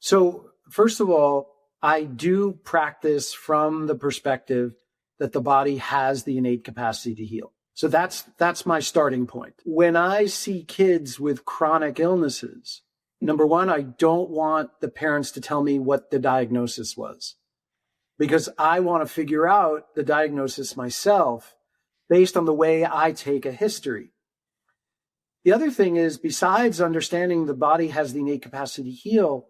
So first of all, I do practice from the perspective that the body has the innate capacity to heal. So that's my starting point. When I see kids with chronic illnesses, number one, I don't want the parents to tell me what the diagnosis was, because I want to figure out the diagnosis myself based on the way I take a history. The other thing is, besides understanding the body has the innate capacity to heal,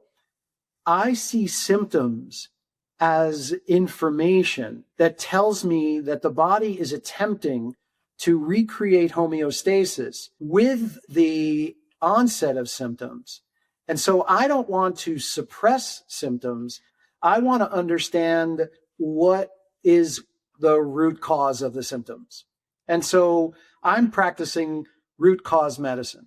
I see symptoms as information that tells me that the body is attempting to recreate homeostasis with the onset of symptoms. And so I don't want to suppress symptoms. I want to understand what is the root cause of the symptoms. And so I'm practicing root cause medicine.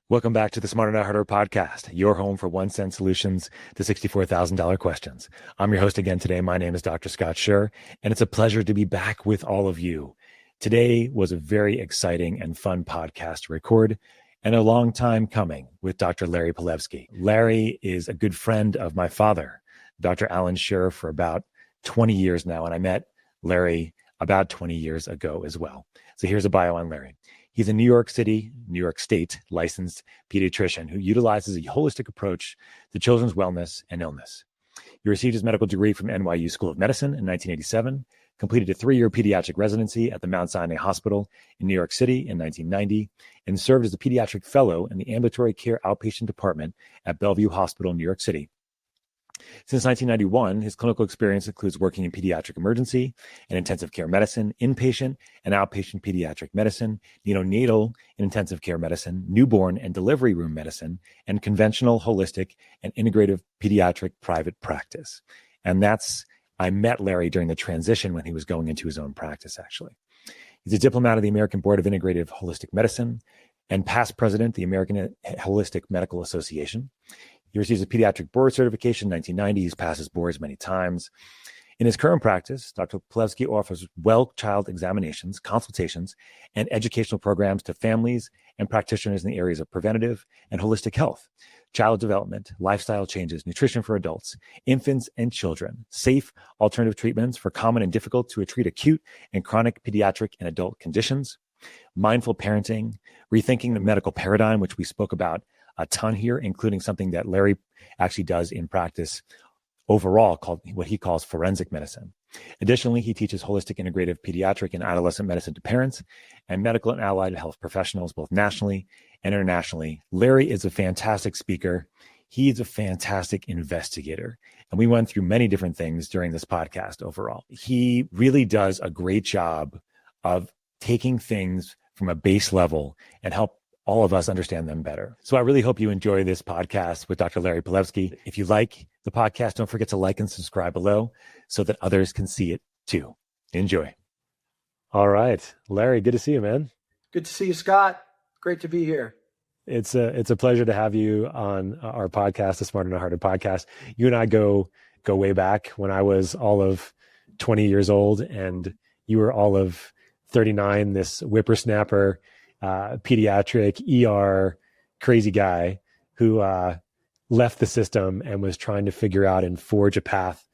Welcome back to the Smarter Not Harder podcast, your home for 1 cent solutions to $64,000 questions. I'm your host again today. My name is Dr. Scott Scher, and it's a pleasure to be back with all of you. Today was a very exciting and fun podcast to record, and a long time coming with Dr. Larry Palevsky. Larry is a good friend of my father, Dr. Alan Scher, for about 20 years now, and I met Larry about 20 years ago as well. So here's a bio on Larry. He's a New York State licensed pediatrician who utilizes a holistic approach to children's wellness and illness. He received his medical degree from NYU School of Medicine in 1987, completed a 3-year pediatric residency at the Mount Sinai Hospital in New York City in 1990, and served as a pediatric fellow in the ambulatory care outpatient department at Bellevue Hospital in New York City. Since 1991, his clinical experience includes working in pediatric emergency and intensive care medicine, inpatient and outpatient pediatric medicine, neonatal and intensive care medicine, newborn and delivery room medicine, and conventional, holistic, and integrative pediatric private practice. And I met Larry during the transition when he was going into his own practice, actually. He's a diplomat of the American Board of Integrative Holistic Medicine and past president of the American Holistic Medical Association. He receives a pediatric board certification in 1990. He's passed his boards many times. In his current practice, Dr. Palevsky offers well-child examinations, consultations, and educational programs to families and practitioners in the areas of preventative and holistic health, child development, lifestyle changes, nutrition for adults, infants and children, safe alternative treatments for common and difficult to treat acute and chronic pediatric and adult conditions, mindful parenting, rethinking the medical paradigm, which we spoke about a ton here, including something that Larry actually does in practice overall, called what he calls forensic medicine. Additionally, he teaches holistic integrative pediatric and adolescent medicine to parents and medical and allied health professionals, both nationally and internationally. Larry is a fantastic speaker. He's a fantastic investigator. And we went through many different things during this podcast overall. He really does a great job of taking things from a base level and help all of us understand them better. So I really hope you enjoy this podcast with Dr. Larry Palevsky. If you like the podcast, don't forget to like and subscribe below so that others can see it too. Enjoy. All right, Larry, good to see you, man. Good to see you, Scott. Great to be here. It's a pleasure to have you on our podcast, the Smarter Not Harder podcast. You and I go way back when I was all of 20 years old and you were all of 39, this whippersnapper, pediatric ER crazy guy who left the system and was trying to figure out and forge a path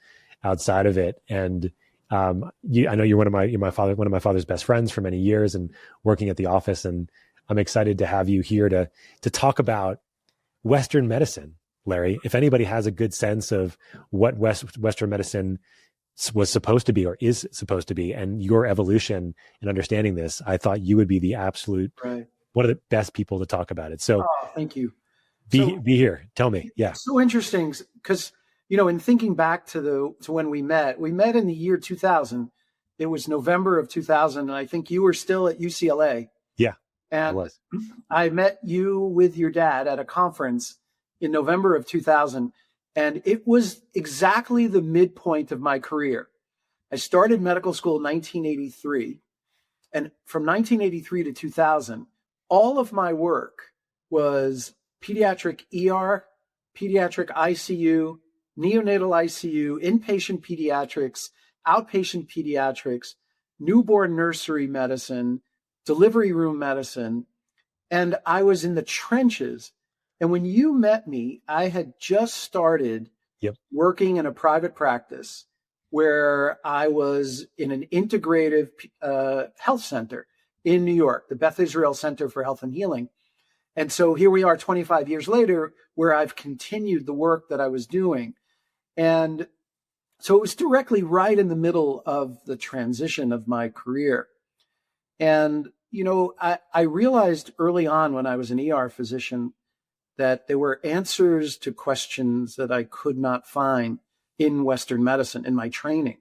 outside of it. And I know you're one of my father's best friends for many years and working at the office. And I'm excited to have you here to talk about Western medicine, Larry. If anybody has a good sense of what Western medicine was supposed to be or is supposed to be and your evolution in understanding this, I thought you would be the absolute one of the best people to talk about it. So thank you. Be here. Tell me. Yeah. So interesting because, in thinking back to when we met in the year 2000. It was November of 2000. And I think you were still at UCLA. Yeah, and I was. I met you with your dad at a conference in November of 2000. And it was exactly the midpoint of my career. I started medical school in 1983. And from 1983 to 2000, all of my work was pediatric ER, pediatric ICU, neonatal ICU, inpatient pediatrics, outpatient pediatrics, newborn nursery medicine, delivery room medicine. And I was in the trenches. And when you met me, I had just started working in a private practice where I was in an integrative health center in New York, the Beth Israel Center for Health and Healing. And so here we are 25 years later, where I've continued the work that I was doing. And so it was directly right in the middle of the transition of my career. And, you know, I realized early on when I was an ER physician that there were answers to questions that I could not find in Western medicine in my training.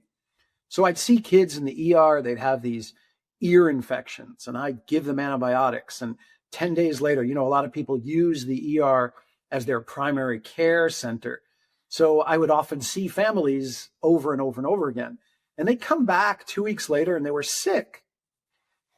So I'd see kids in the ER, they'd have these ear infections, and I'd give them antibiotics. And 10 days later, you know, a lot of people use the ER as their primary care center. So I would often see families over and over and over again. And they'd come back 2 weeks later and they were sick.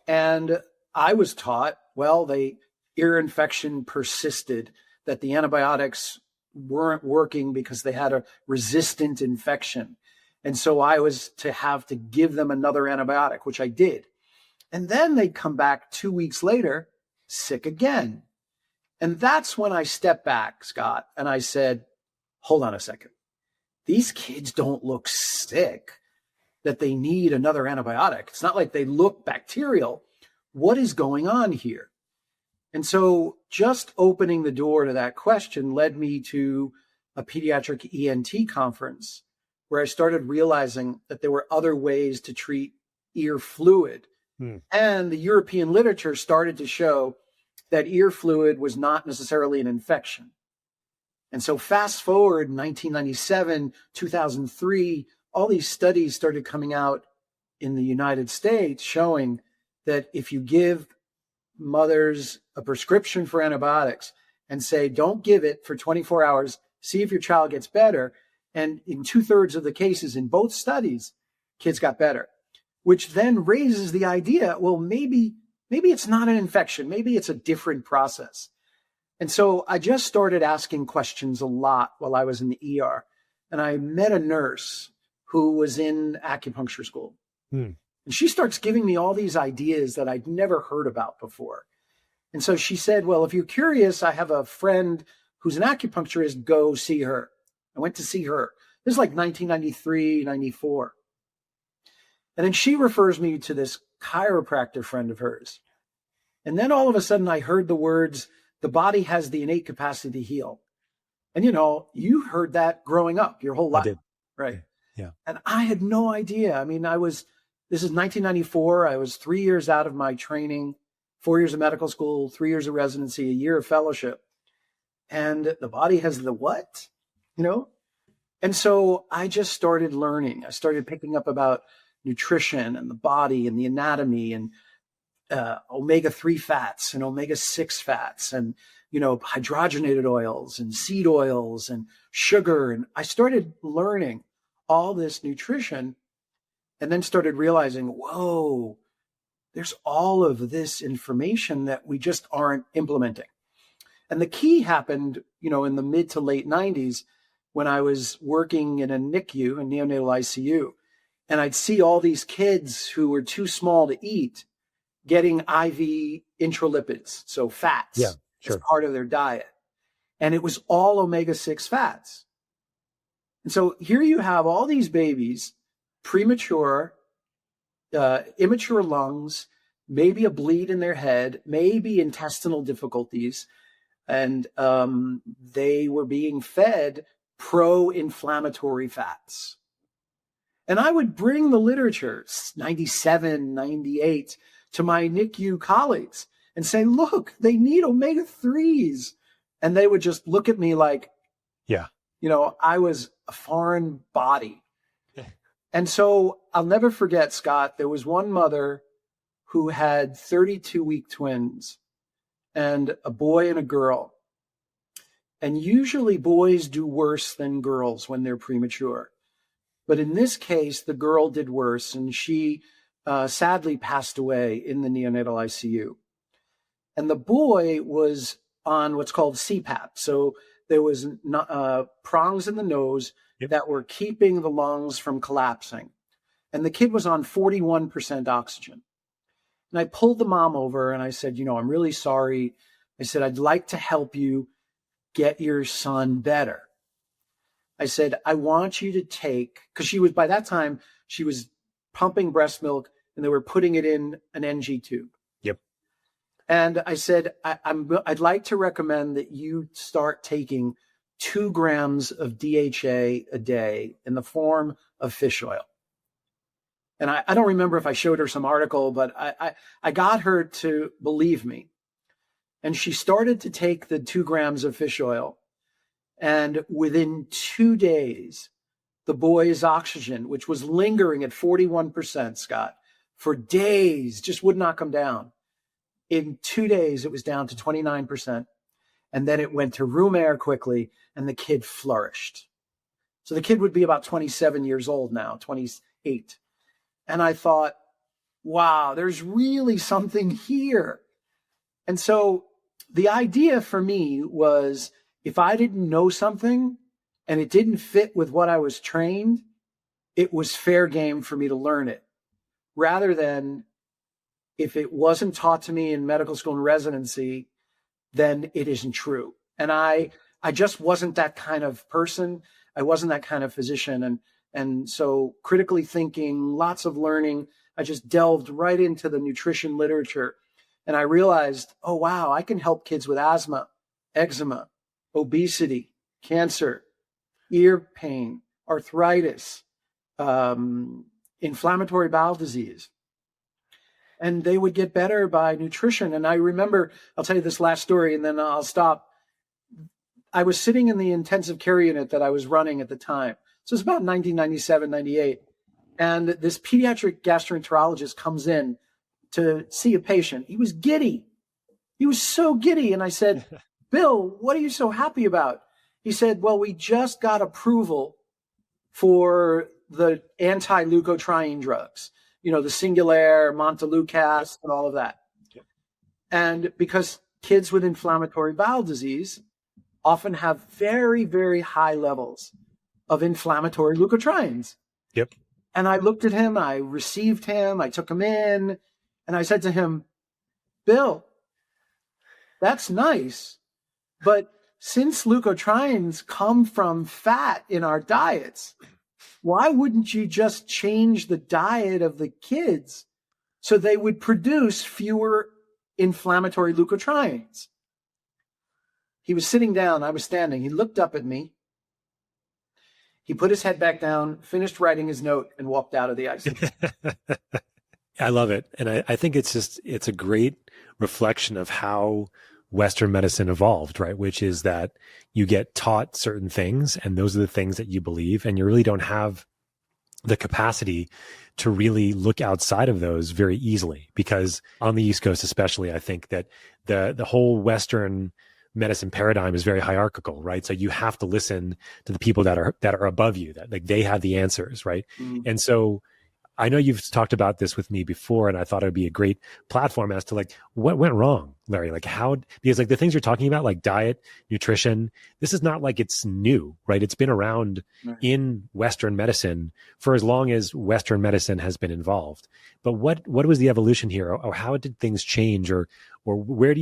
And I was taught, well, the ear infection persisted, that the antibiotics weren't working because they had a resistant infection. And so I was to have to give them another antibiotic, which I did. And then they'd come back 2 weeks later, sick again. And that's when I stepped back, Scott, and I said, hold on a second. These kids don't look sick that they need another antibiotic. It's not like they look bacterial. What is going on here? And so just opening the door to that question led me to a pediatric ENT conference where I started realizing that there were other ways to treat ear fluid. And the European literature started to show that ear fluid was not necessarily an infection. And so fast forward 1997, 2003, all these studies started coming out in the United States showing that if you give mothers a prescription for antibiotics and say, don't give it for 24 hours, see if your child gets better. And in 2/3 of the cases in both studies, kids got better, which then raises the idea, well, maybe it's not an infection. Maybe it's a different process. And so I just started asking questions a lot while I was in the ER. And I met a nurse who was in acupuncture school. And she starts giving me all these ideas that I'd never heard about before. And so she said, well, if you're curious, I have a friend who's an acupuncturist, go see her. I went to see her. This is like 1993, 94. And then she refers me to this chiropractor friend of hers. And then all of a sudden I heard the words, the body has the innate capacity to heal. And, you know, you heard that growing up your whole life. I did. Right. Yeah. And I had no idea. I mean, this is 1994. I was 3 years out of my training, 4 years of medical school, 3 years of residency, a year of fellowship. And the body has the what, you know? And so I just started learning. I started picking up about nutrition and the body and the anatomy and omega-3 fats and omega-6 fats and, you know, hydrogenated oils and seed oils and sugar. And I started learning all this nutrition and then started realizing, whoa, there's all of this information that we just aren't implementing. And the key happened, you know, in the mid to late 90s when I was working in a NICU, a neonatal ICU, and I'd see all these kids who were too small to eat getting IV intralipids, so fats, as part of their diet. And it was all omega-6 fats. And so here you have all these babies, premature, immature lungs, maybe a bleed in their head, maybe intestinal difficulties, and they were being fed pro-inflammatory fats. And I would bring the literature, 97, 98, to my NICU colleagues and say, look, they need omega-3s. And they would just look at me like, you know, I was a foreign body. And so I'll never forget, Scott, there was one mother who had 32-week twins and a boy and a girl. And usually boys do worse than girls when they're premature. But in this case, the girl did worse, and she sadly passed away in the neonatal ICU. And the boy was on what's called CPAP. So there was prongs in the nose that were keeping the lungs from collapsing. And the kid was on 41% oxygen. And I pulled the mom over and I said, I'm really sorry. I said, I'd like to help you get your son better. I said, I want you to take, because by that time, she was pumping breast milk and they were putting it in an NG tube. Yep. And I said, I'd like to recommend that you start taking 2 grams of DHA a day in the form of fish oil. And I don't remember if I showed her some article, but I got her to believe me. And she started to take the 2 grams of fish oil. And within 2 days, the boy's oxygen, which was lingering at 41%, Scott, for days, just would not come down. In 2 days, it was down to 29%. And then it went to room air quickly, and the kid flourished. So the kid would be about 27 years old now, 28. And I thought, wow, there's really something here. And so the idea for me was, if I didn't know something and it didn't fit with what I was trained, it was fair game for me to learn it, rather than if it wasn't taught to me in medical school and residency, then it isn't true. And I just wasn't that kind of person. I wasn't that kind of physician. And so critically thinking, lots of learning, I just delved right into the nutrition literature. And I realized, oh, wow, I can help kids with asthma, eczema, obesity, cancer, ear pain, arthritis, inflammatory bowel disease. And they would get better by nutrition. And I remember, I'll tell you this last story and then I'll stop. I was sitting in the intensive care unit that I was running at the time. So it's about 1997, 98. And this pediatric gastroenterologist comes in to see a patient. He was giddy. He was so giddy. And I said, Bill, what are you so happy about? He said, well, we just got approval for the anti-leukotriene drugs, the Singulair, Montelukast, and all of that. Yep. And because kids with inflammatory bowel disease often have very, very high levels of inflammatory leukotrienes. Yep. And I looked at him, I received him, I took him in, and I said to him, Bill, that's nice, but since leukotrienes come from fat in our diets, why wouldn't you just change the diet of the kids so they would produce fewer inflammatory leukotrienes? He was sitting down, I was standing. He looked up at me. He put his head back down, finished writing his note, and walked out of the ICU. I love it. And I think it's a great reflection of how Western medicine evolved, right? Which is that you get taught certain things and those are the things that you believe, and you really don't have the capacity to really look outside of those very easily, because on the East Coast, especially, I think that the whole Western medicine paradigm is very hierarchical, right? So you have to listen to the people that are above you, that like they have the answers, right? Mm-hmm. And so I know you've talked about this with me before, and I thought it would be a great platform as to like what went wrong, Larry. Like because like the things you're talking about, like diet, nutrition, this is not like it's new, right? It's been around in Western medicine for as long as Western medicine has been involved. But what was the evolution here, or how did things change, or where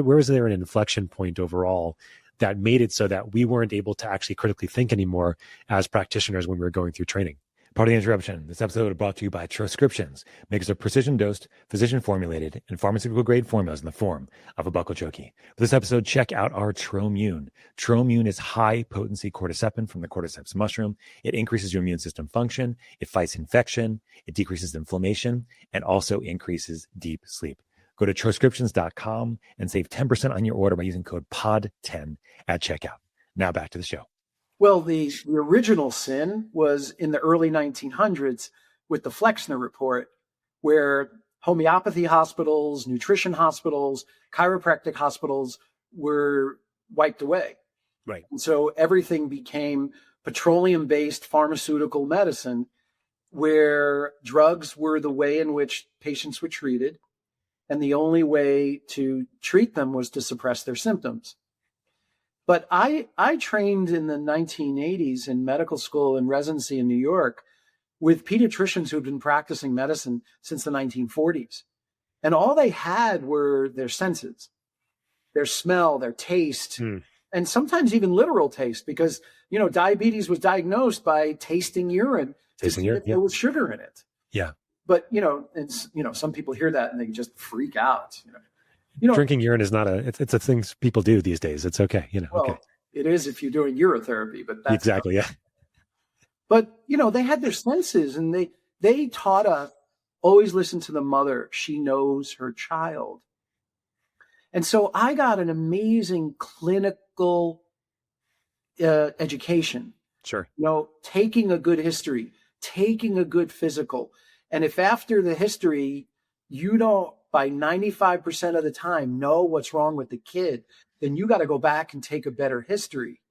was there an inflection point overall that made it so that we weren't able to actually critically think anymore as practitioners when we were going through training? Pardon the interruption. This episode is brought to you by Transcriptions, makers of precision-dosed, physician-formulated, and pharmaceutical-grade formulas in the form of a buccal choky. For this episode, check out our Tromune. Tromune is high-potency cordycepin from the cordyceps mushroom. It increases your immune system function. It fights infection. It decreases inflammation, and also increases deep sleep. Go to transcriptions.com and save 10% on your order by using code POD10 at checkout. Now back to the show. Well, the original sin was in the early 1900s with the Flexner report, where homeopathy hospitals, nutrition hospitals, chiropractic hospitals were wiped away. Right. And so everything became petroleum-based pharmaceutical medicine, where drugs were the way in which patients were treated, and the only way to treat them was to suppress their symptoms. But I trained in the 1980s in medical school and residency in New York with pediatricians who'd been practicing medicine since the 1940s. And all they had were their senses, their smell, their taste, and sometimes even literal taste, because, diabetes was diagnosed by tasting urine to see if there was sugar in it. Yeah. But, some people hear that and they just freak out. Drinking urine is not it's a thing people do these days. It's okay. Okay. It is if you're doing urotherapy, but that's exactly. Yeah. But, they had their senses, and they taught us, always listen to the mother. She knows her child. And so I got an amazing clinical education. Sure. Taking a good history, taking a good physical. And if after the history, you don't, by 95% of the time, know what's wrong with the kid, then you got to go back and take a better history.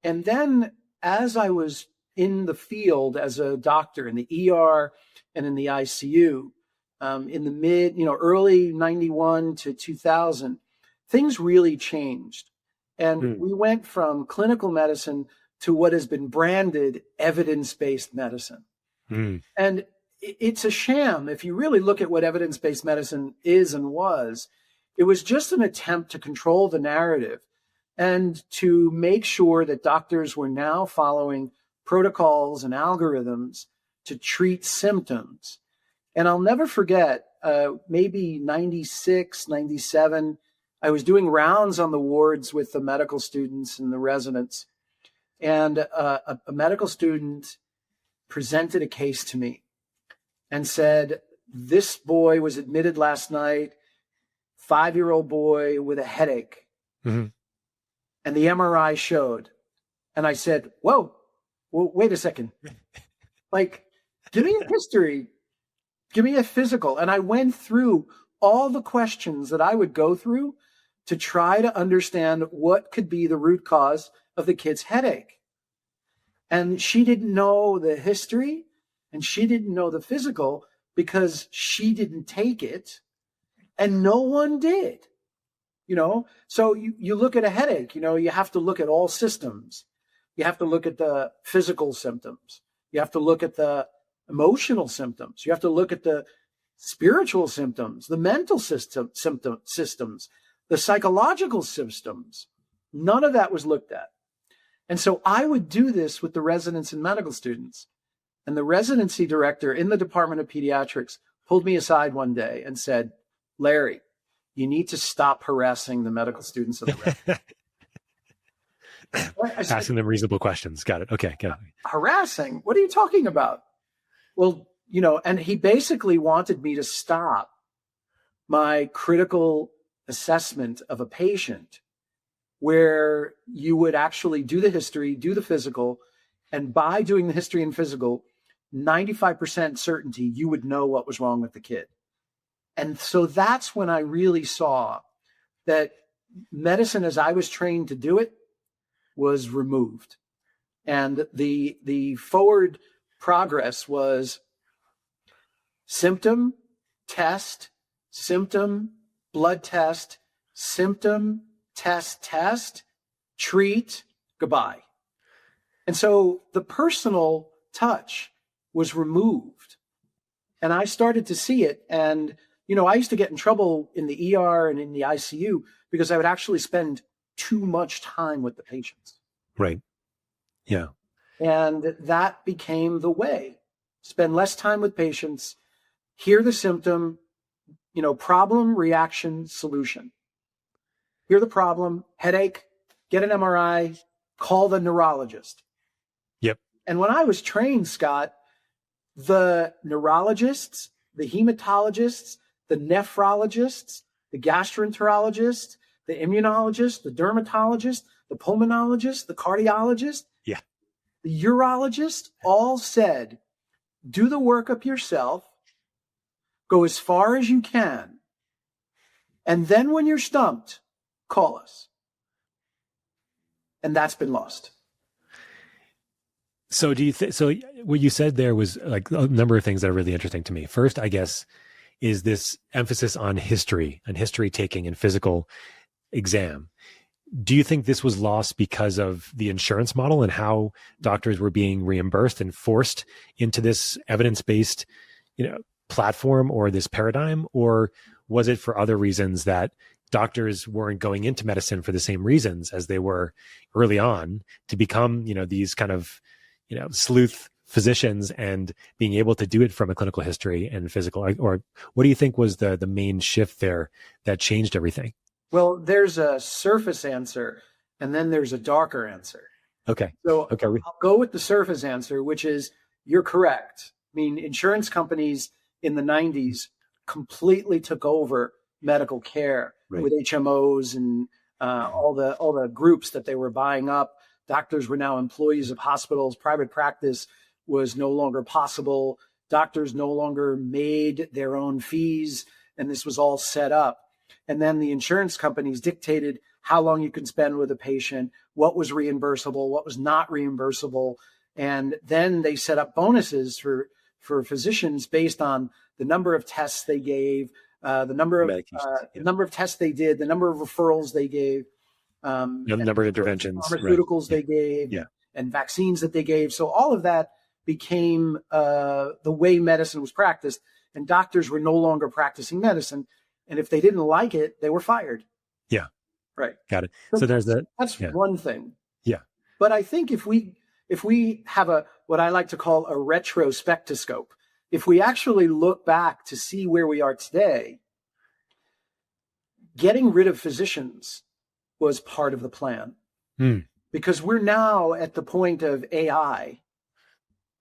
And then as I was in the field as a doctor in the ER and in the ICU, in the early 91 to 2000, things really changed. And we went from clinical medicine to what has been branded evidence-based medicine. And it's a sham. If you really look at what evidence-based medicine is and was, it was just an attempt to control the narrative and to make sure that doctors were now following protocols and algorithms to treat symptoms. And I'll never forget, maybe 96, 97, I was doing rounds on the wards with the medical students and the residents. And a medical student presented a case to me and said, this boy was admitted last night, 5-year-old boy with a headache. And the MRI showed. And I said, whoa, wait a second. Give me a history. Give me a physical. And I went through all the questions that I would go through to try to understand what could be the root cause of the kid's headache. And she didn't know the history and she didn't know the physical because she didn't take it and no one did. So you look at a headache, you have to look at all systems. You have to look at the physical symptoms. You have to look at the emotional symptoms. You have to look at the spiritual symptoms, the mental systems, the psychological systems. None of that was looked at. And so I would do this with the residents and medical students. And the residency director in the Department of Pediatrics pulled me aside one day and said, Larry, you need to stop harassing the medical students of the asking them reasonable questions. Got it. Okay. Got it. Harassing? What are you talking about? Well, and he basically wanted me to stop my critical assessment of a patient where you would actually do the history, do the physical, and by doing the history and physical, 95% certainty you would know what was wrong with the kid. And so that's when I really saw that medicine as I was trained to do it was removed. And the forward progress was symptom, test, symptom, blood test, symptom, test, treat, goodbye. And so the personal touch was removed. And I started to see it. And, I used to get in trouble in the ER and in the ICU because I would actually spend too much time with the patients. Right. Yeah. And that became the way. Spend less time with patients, hear the symptom, problem, reaction, solution. Hear the problem, headache, get an MRI, call the neurologist. Yep. And when I was trained, Scott, the neurologists, the hematologists, the nephrologists, the gastroenterologists, the immunologist, the dermatologist, the pulmonologist, the cardiologist, the urologist all said, do the workup yourself, go as far as you can, and then when you're stumped, call us. And that's been lost. So so what you said there was like a number of things that are really interesting to me. First, I guess, is this emphasis on history and history taking and physical exam. do you think this was lost because of the insurance model and how doctors were being reimbursed and forced into this evidence-based, platform or this paradigm? Or was it for other reasons that doctors weren't going into medicine for the same reasons as they were early on to become, these kind of, sleuth physicians and being able to do it from a clinical history and physical? Or what do you think was the main shift there that changed everything? Well, there's a surface answer and then there's a darker answer. Okay. So okay. I'll go with the surface answer, which is you're correct. I mean, insurance companies in the 90s completely took over medical care with HMOs and all the groups that they were buying up. Doctors were now employees of hospitals. Private practice was no longer possible. Doctors no longer made their own fees, and this was all set up. And then the insurance companies dictated how long you can spend with a patient, what was reimbursable, what was not reimbursable. And then they set up bonuses for physicians based on the number of tests they gave, the number of tests they did, the number of referrals they gave, the number of interventions, pharmaceuticals they gave, and vaccines that they gave. So all of that became the way medicine was practiced, and doctors were no longer practicing medicine. And if they didn't like it, they were fired. Yeah. Right. Got it. So there's that. That's one thing. Yeah. But I think if we have what I like to call a retrospectoscope, if we actually look back to see where we are today, getting rid of physicians was part of the plan. Because we're now at the point of AI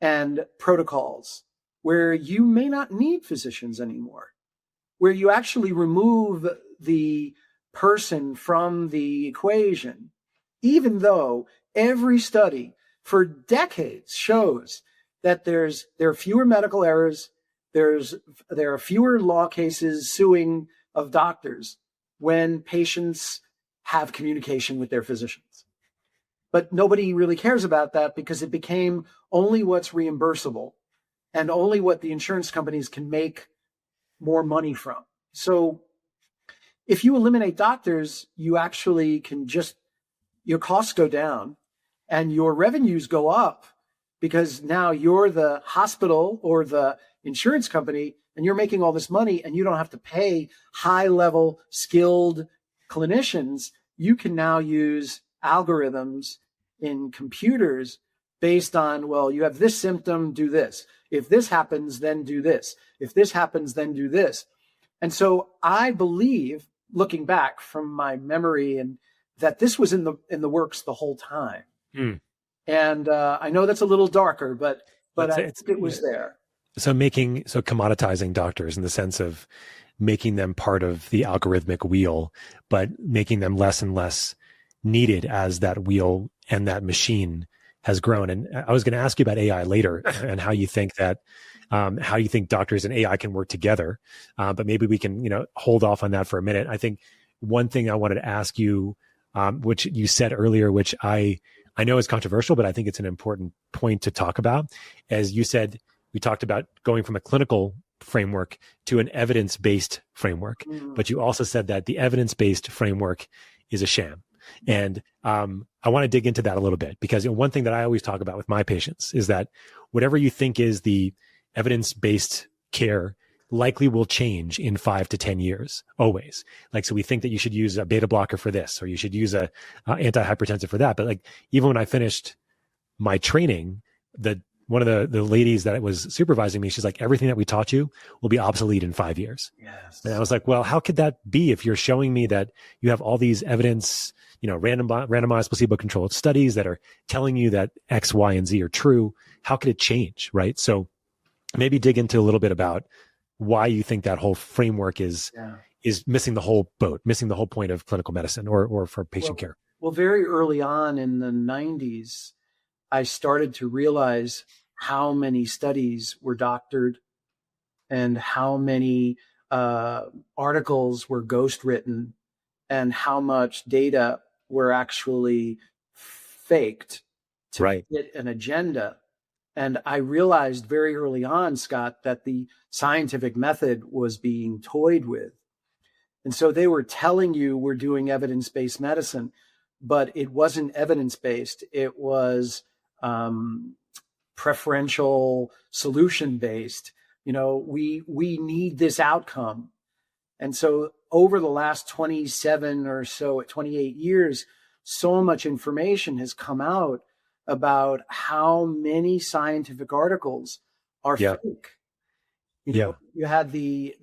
and protocols where you may not need physicians anymore, where you actually remove the person from the equation, even though every study for decades shows that there are fewer medical errors, there are fewer law cases suing of doctors when patients have communication with their physicians. But nobody really cares about that because it became only what's reimbursable and only what the insurance companies can make more money from. So if you eliminate doctors, you actually can your costs go down and your revenues go up because now you're the hospital or the insurance company and you're making all this money and you don't have to pay high-level skilled clinicians. You can now use algorithms in computers based on, well, you have this symptom, do this. If this happens, then do this. If this happens, then do this. And so I believe, looking back from my memory, and that this was in the works the whole time. And I know that's a little darker, but it was there. So commoditizing doctors in the sense of making them part of the algorithmic wheel, but making them less and less needed as that wheel and that machine has grown. And I was going to ask you about AI later and how you think doctors and AI can work together. But maybe we can, hold off on that for a minute. I think one thing I wanted to ask you, which you said earlier, which I know is controversial, but I think it's an important point to talk about. As you said, we talked about going from a clinical framework to an evidence-based framework, but you also said that the evidence-based framework is a sham. And I want to dig into that a little bit because one thing that I always talk about with my patients is that whatever you think is the evidence-based care likely will change in 5 to 10 years, always. So we think that you should use a beta blocker for this, or you should use a antihypertensive for that. But even when I finished my training, one of the ladies that was supervising me, she's like, everything that we taught you will be obsolete in 5 years. Yes. And I was like, well, how could that be if you're showing me that you have all these evidence, randomized placebo-controlled studies that are telling you that X, Y, and Z are true? How could it change, right? So maybe dig into a little bit about why you think that whole framework is missing the whole boat, missing the whole point of clinical medicine or for patient care. Well, very early on in the 90s, I started to realize how many studies were doctored and how many articles were ghostwritten and how much data were actually faked to get an agenda. And I realized very early on, Scott, that the scientific method was being toyed with. And so they were telling you we're doing evidence-based medicine, but it wasn't evidence-based. It was preferential solution-based. We need this outcome. And so over the last 27 or so, 28 years, so much information has come out about how many scientific articles are fake. You had the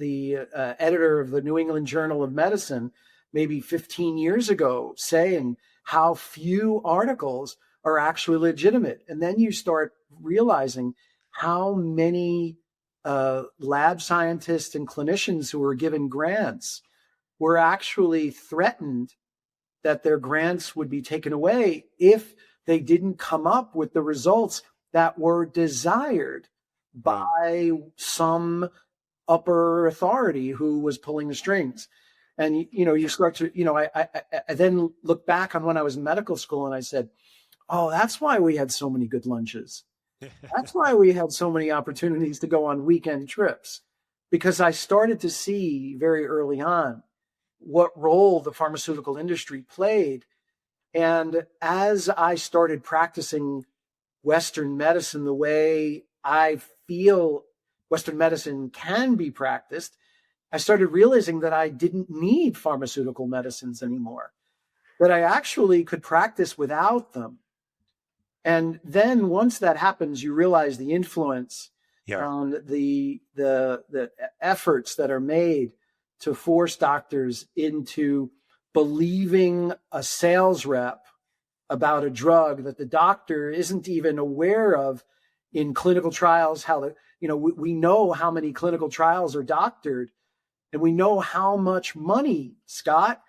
editor of the New England Journal of Medicine maybe 15 years ago saying how few articles are actually legitimate. And then you start realizing how many lab scientists and clinicians who were given grants were actually threatened that their grants would be taken away if they didn't come up with the results that were desired by some upper authority who was pulling the strings. And, you start to, I then look back on when I was in medical school and I said, oh, that's why we had so many good lunches. That's why we had so many opportunities to go on weekend trips, because I started to see very early on what role the pharmaceutical industry played. And as I started practicing Western medicine the way I feel Western medicine can be practiced, I started realizing that I didn't need pharmaceutical medicines anymore, that I actually could practice without them. And then once that happens, you realize the influence on the efforts that are made to force doctors into believing a sales rep about a drug that the doctor isn't even aware of in clinical trials. We know how many clinical trials are doctored, and we know how much money, Scott,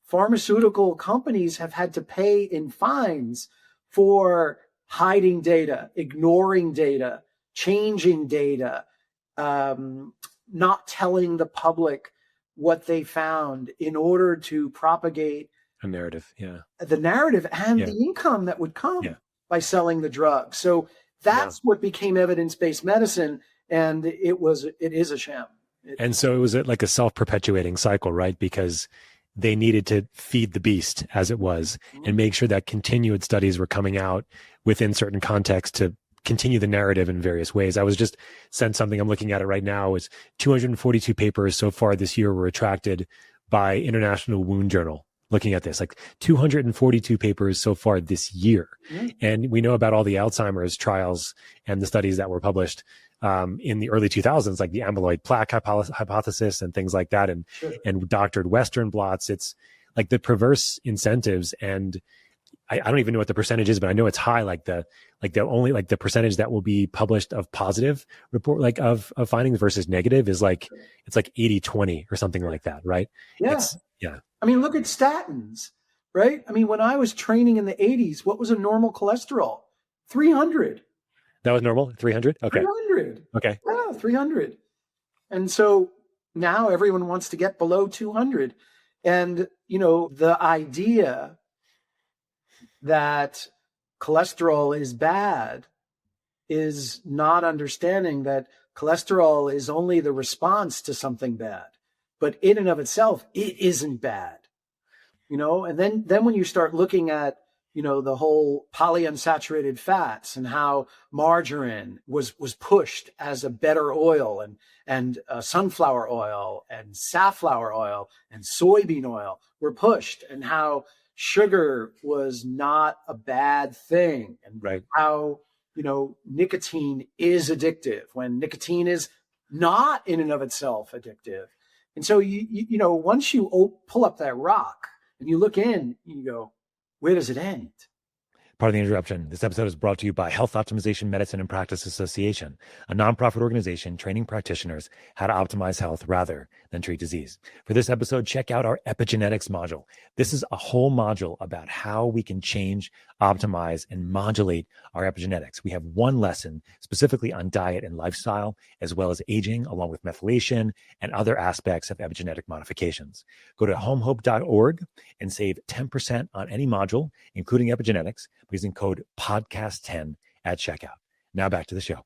pharmaceutical companies have had to pay in fines for hiding data, ignoring data, changing data, not telling the public what they found in order to propagate a narrative, the narrative and the income that would come by selling the drug. So that's what became evidence-based medicine, and it is a sham. And so it was like a self-perpetuating cycle, right? Because they needed to feed the beast, as it was, and make sure that continued studies were coming out within certain contexts to continue the narrative in various ways. I was just sent something, I'm looking at it right now, is 242 papers so far this year were attracted by International Wound Journal. Looking at this, like 242 papers so far this year. And we know about all the Alzheimer's trials and the studies that were published in the early 2000s, like the amyloid plaque hypothesis and things like that, and doctored Western blots. It's like the perverse incentives, and I don't even know what the percentage is, but I know it's high. Like the percentage that will be published of positive report, like of findings versus negative, is like it's like 80-20 or something like that, right? Yeah. I mean, look at statins, right? I mean, when I was training in the 80s, what was a normal cholesterol? 300. That was normal? 300? Okay. 300. Okay. Yeah, 300. And so now everyone wants to get below 200. And, the idea that cholesterol is bad is not understanding that cholesterol is only the response to something bad. But in and of itself, it isn't bad, and then when you start looking at, the whole polyunsaturated fats and how margarine was pushed as a better oil, and sunflower oil and safflower oil and soybean oil were pushed, and how sugar was not a bad thing, and how, nicotine is addictive when nicotine is not in and of itself addictive. And so, once you pull up that rock and you look in, you go, where does it end? Pardon the interruption. This episode is brought to you by Health Optimization Medicine and Practice Association, a nonprofit organization training practitioners how to optimize health rather than treat disease. For this episode, check out our epigenetics module. This is a whole module about how we can change, optimize, and modulate our epigenetics. We have one lesson specifically on diet and lifestyle, as well as aging, along with methylation and other aspects of epigenetic modifications. Go to homehope.org and save 10% on any module, including epigenetics, using code podcast10 at checkout. Now back to the show.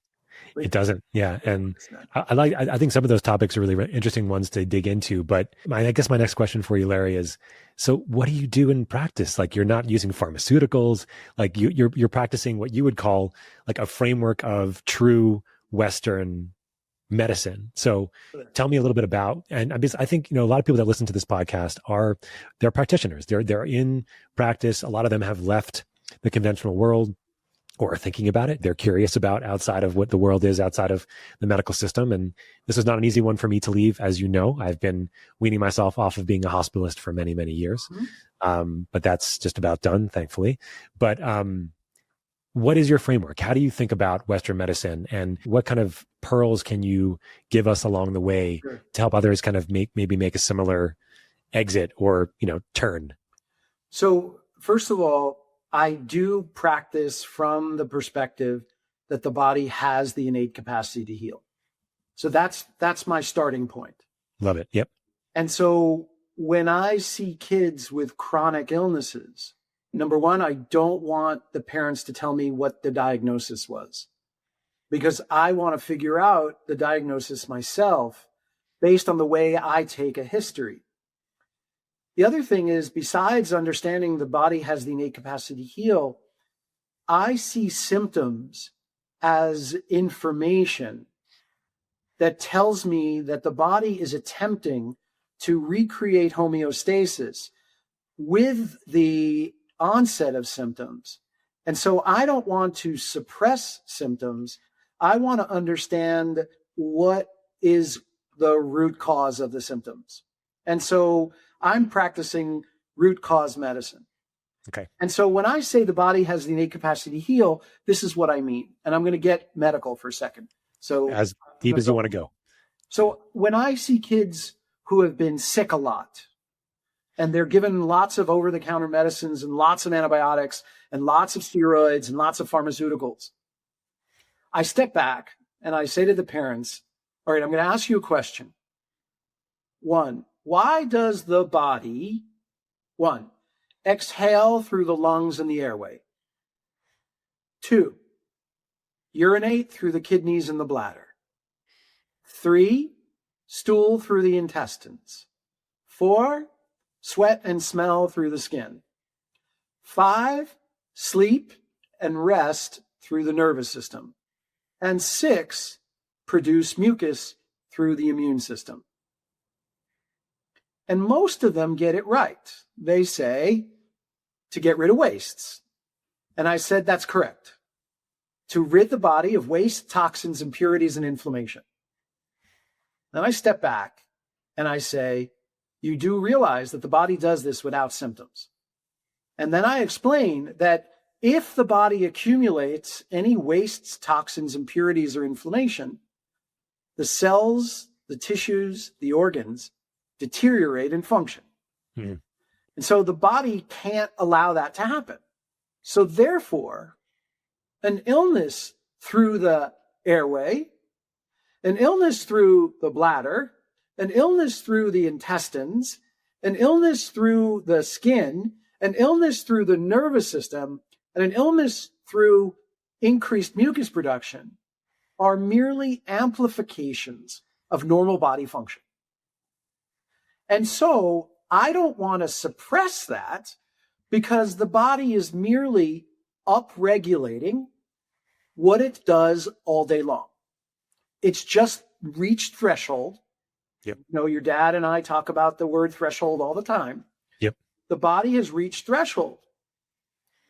It doesn't. Yeah. And I think some of those topics are really interesting ones to dig into. But I guess my next question for you, Larry, is, so what do you do in practice? Like, you're not using pharmaceuticals, like you're practicing what you would call like a framework of true Western medicine. So tell me a little bit about, and I think, a lot of people that listen to this podcast they're practitioners. They're in practice. A lot of them have left the conventional world or are thinking about it. They're curious about outside of what the world is outside of the medical system. And this is not an easy one for me to leave. As you know, I've been weaning myself off of being a hospitalist for many, many years. But that's just about done, thankfully. But what is your framework? How do you think about Western medicine, and what kind of pearls can you give us along the way to help others kind of maybe make a similar exit or, turn? So first of all, I do practice from the perspective that the body has the innate capacity to heal. So that's my starting point. Love it. Yep. And so when I see kids with chronic illnesses, number one, I don't want the parents to tell me what the diagnosis was, because I want to figure out the diagnosis myself based on the way I take a history. The other thing is, besides understanding the body has the innate capacity to heal, I see symptoms as information that tells me that the body is attempting to recreate homeostasis with the onset of symptoms. And so I don't want to suppress symptoms. I want to understand what is the root cause of the symptoms. And so I'm practicing root cause medicine. Okay. And so when I say the body has the innate capacity to heal, this is what I mean. And I'm going to get medical for a second. So as deep as you want to go. So when I see kids who have been sick a lot, and they're given lots of over-the-counter medicines and lots of antibiotics and lots of steroids and lots of pharmaceuticals, I step back and I say to the parents, all right, I'm going to ask you a question. One, why does the body, exhale through the lungs and the airway? 2, urinate through the kidneys and the bladder. 3, stool through the intestines. 4, sweat and smell through the skin. 5, sleep and rest through the nervous system. And 6, produce mucus through the immune system. And most of them get it right. They say to get rid of wastes. And I said, that's correct. To rid the body of waste, toxins, impurities, and inflammation. Then I step back and I say, you do realize that the body does this without symptoms. And then I explain that if the body accumulates any wastes, toxins, impurities, or inflammation, the cells, the tissues, the organs deteriorate in function. And so the body can't allow that to happen. So therefore, an illness through the airway, an illness through the bladder, an illness through the intestines, an illness through the skin, an illness through the nervous system, and an illness through increased mucus production are merely amplifications of normal body function. And so I don't want to suppress that, because the body is merely upregulating what it does all day long. It's just reached threshold. Yep. Your dad and I talk about the word threshold all the time. Yep. The body has reached threshold.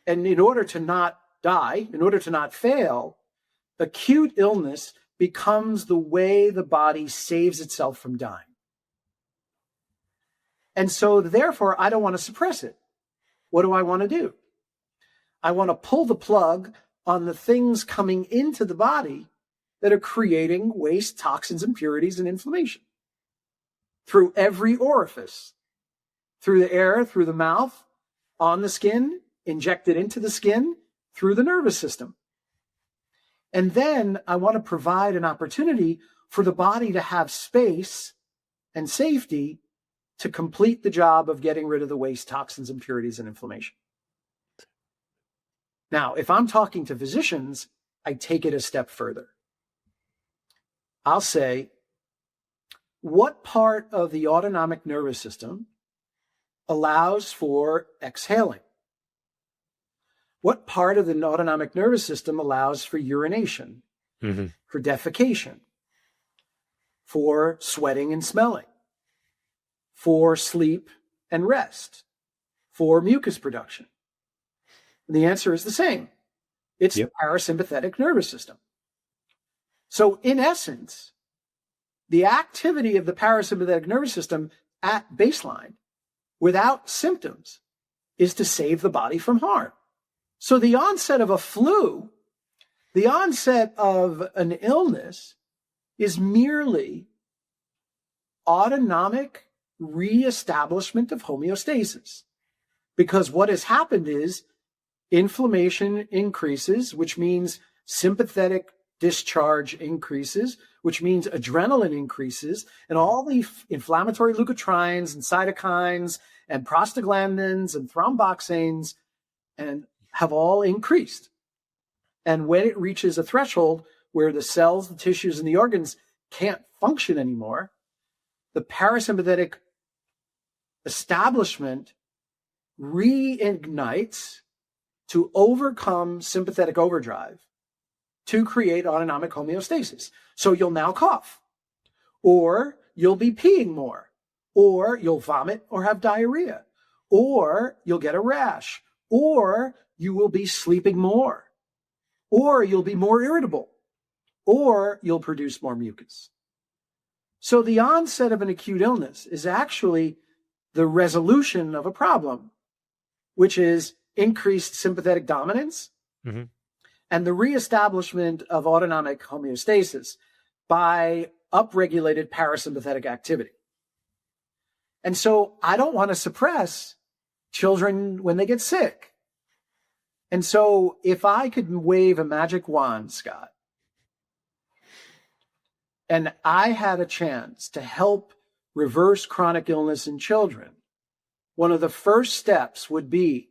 And in order to not die, in order to not fail, acute illness becomes the way the body saves itself from dying. And so therefore, I don't want to suppress it. What do I want to do? I want to pull the plug on the things coming into the body that are creating waste, toxins, impurities, and inflammation through every orifice, through the air, through the mouth, on the skin, injected into the skin, through the nervous system. And then I want to provide an opportunity for the body to have space and safety to complete the job of getting rid of the waste, toxins, impurities, and inflammation. Now, if I'm talking to physicians, I take it a step further. I'll say, what part of the autonomic nervous system allows for exhaling? What part of the autonomic nervous system allows for urination, for defecation, for sweating and smelling, for sleep and rest, for mucus production? And the answer is the same. It's the parasympathetic nervous system. So in essence, the activity of the parasympathetic nervous system at baseline without symptoms is to save the body from harm. So the onset of a flu, the onset of an illness is merely autonomic reestablishment of homeostasis. Because what has happened is inflammation increases, which means sympathetic discharge increases, which means adrenaline increases, and all the inflammatory leukotrienes and cytokines and prostaglandins and thromboxanes and have all increased. And when it reaches a threshold where the cells, the tissues, and the organs can't function anymore, the parasympathetic establishment reignites to overcome sympathetic overdrive to create autonomic homeostasis. So you'll now cough, or you'll be peeing more, or you'll vomit or have diarrhea, or you'll get a rash, or you will be sleeping more, or you'll be more irritable, or you'll produce more mucus. So the onset of an acute illness is actually the resolution of a problem, which is increased sympathetic dominance and the reestablishment of autonomic homeostasis by upregulated parasympathetic activity. And so I don't want to suppress children when they get sick. And so if I could wave a magic wand, Scott, and I had a chance to help reverse chronic illness in children, one of the first steps would be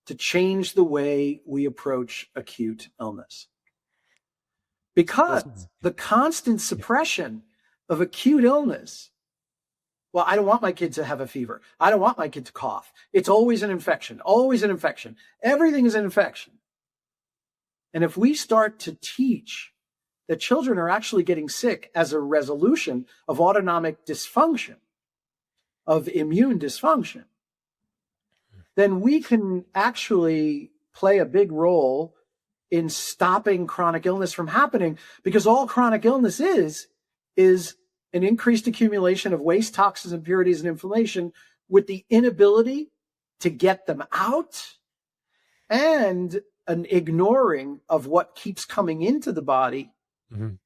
to change the way we approach acute illness. Because the constant suppression of acute illness, well, I don't want my kid to have a fever. I don't want my kid to cough. It's always an infection, always an infection. Everything is an infection. And if we start to teach that children are actually getting sick as a resolution of autonomic dysfunction, of immune dysfunction, then we can actually play a big role in stopping chronic illness from happening, because all chronic illness is an increased accumulation of waste, toxins, impurities, and inflammation with the inability to get them out and an ignoring of what keeps coming into the body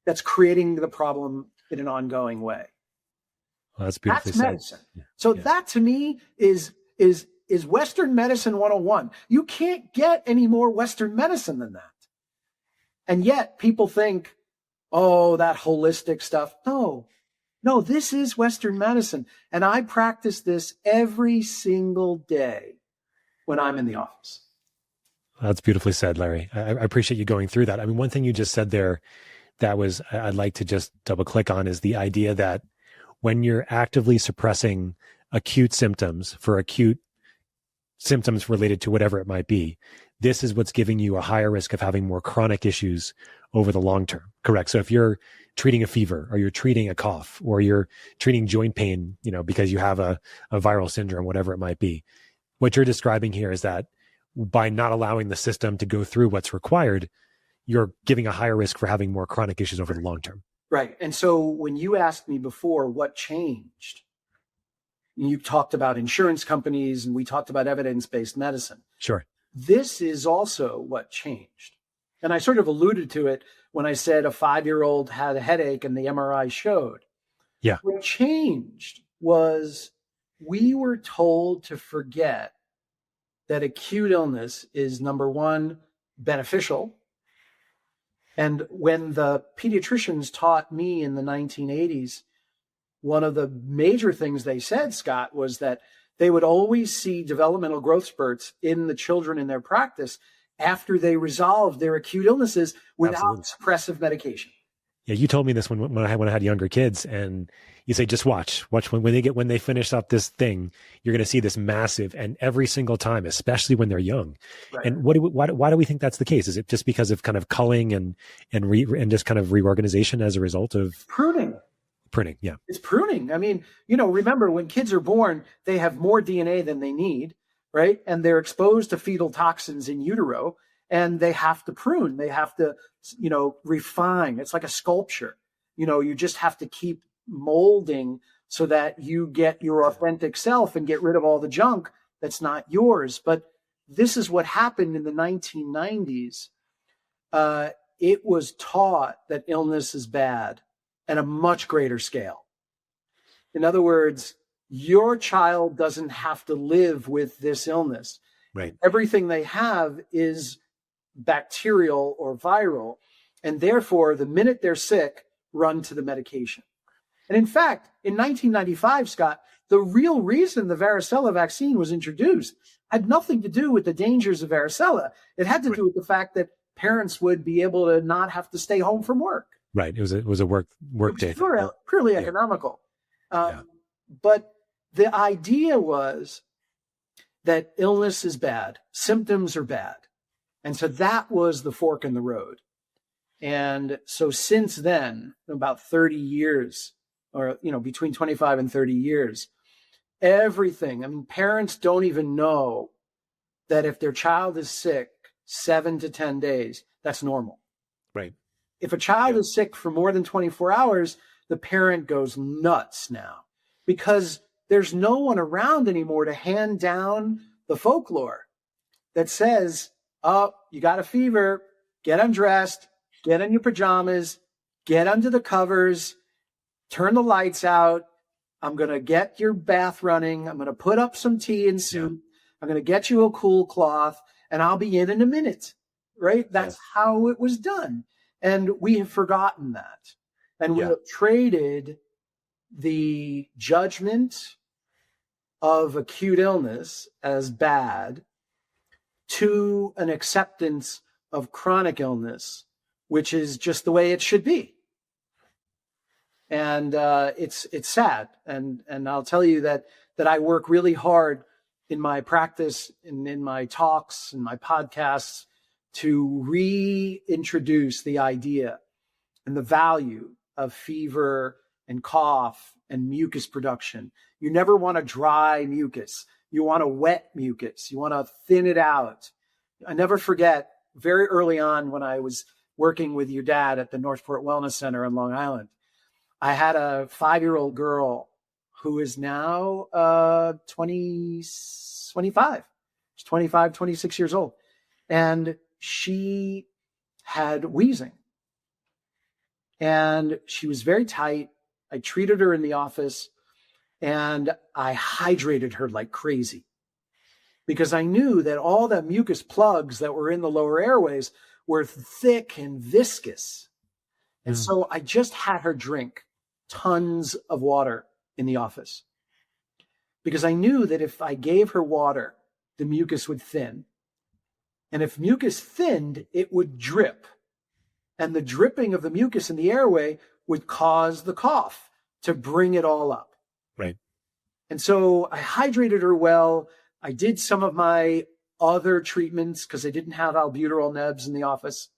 that's creating the problem in an ongoing way. Well, that's beautifully said. Medicine. Yeah. So that to me is Western medicine 101. You can't get any more Western medicine than that. And yet people think, oh, that holistic stuff. No, this is Western medicine. And I practice this every single day when I'm in the office. That's beautifully said, Larry. I appreciate you going through that. I mean, one thing you just said there that I'd like to just double click on is the idea that when you're actively suppressing acute symptoms for acute symptoms related to whatever it might be, this is what's giving you a higher risk of having more chronic issues over the long term. Correct. So if you're treating a fever, or you're treating a cough, or you're treating joint pain, because you have a viral syndrome, whatever it might be, what you're describing here is that by not allowing the system to go through what's required, you're giving a higher risk for having more chronic issues over the long term. Right. And so when you asked me before what changed, you talked about insurance companies and we talked about evidence-based medicine. Sure. This is also what changed. And I sort of alluded to it when I said a 5-year-old had a headache and the MRI showed. Yeah. What changed was we were told to forget that acute illness is, number one, beneficial. And when the pediatricians taught me in the 1980s, one of the major things they said, Scott, was that they would always see developmental growth spurts in the children in their practice after they resolved their acute illnesses without suppressive medication. Yeah, you told me this when I had younger kids, and you say, just watch when they finish up this thing, you're going to see this massive, and every single time, especially when they're young. Right. And why do we think that's the case? Is it just because of kind of culling and just kind of reorganization as a result of pruning? Yeah, it's pruning. I mean, remember when kids are born, they have more DNA than they need, right? And they're exposed to fetal toxins in utero, and they have to prune. They have to, refine. It's like a sculpture. You just have to keep molding so that you get your authentic self and get rid of all the junk that's not yours. But this is what happened in the 1990s. It was taught that illness is bad at a much greater scale. In other words, your child doesn't have to live with this illness. Right. Everything they have is bacterial or viral. And therefore, the minute they're sick, run to the medication. And in fact, in 1995, Scott, the real reason the varicella vaccine was introduced had nothing to do with the dangers of varicella. It had to do with the fact that parents would be able to not have to stay home from work. Right. It was a work day. Purely economical. But the idea was that illness is bad, symptoms are bad. And so that was the fork in the road. And so since then, about 30 years, or, between 25 and 30 years, everything, parents don't even know that if their child is sick 7 to 10 days, that's normal. Right. If a child is sick for more than 24 hours, the parent goes nuts now because there's no one around anymore to hand down the folklore that says, oh, you got a fever, get undressed, get in your pajamas, get under the covers, turn the lights out. I'm going to get your bath running. I'm going to put up some tea and soup. I'm going to get you a cool cloth and I'll be in a minute, right? That's how it was done. And we have forgotten that. And we have traded the judgment of acute illness as bad to an acceptance of chronic illness, which is just the way it should be. And it's sad. And I'll tell you that I work really hard in my practice and in my talks and my podcasts to reintroduce the idea and the value of fever and cough and mucus production. You never want a dry mucus. You want a wet mucus. You want to thin it out. I never forget very early on when I was working with your dad at the Northport Wellness Center on Long Island, I had a 5-year-old girl who is now 25. She's 25, 26 years old. And she had wheezing. And she was very tight. I treated her in the office and I hydrated her like crazy because I knew that all the mucus plugs that were in the lower airways were thick and viscous. And so I just had her drink tons of water in the office because I knew that if I gave her water, the mucus would thin. And if mucus thinned, it would drip. And the dripping of the mucus in the airway would cause the cough to bring it all up. Right. And so I hydrated her well. I did some of my other treatments because I didn't have albuterol nebs in the office.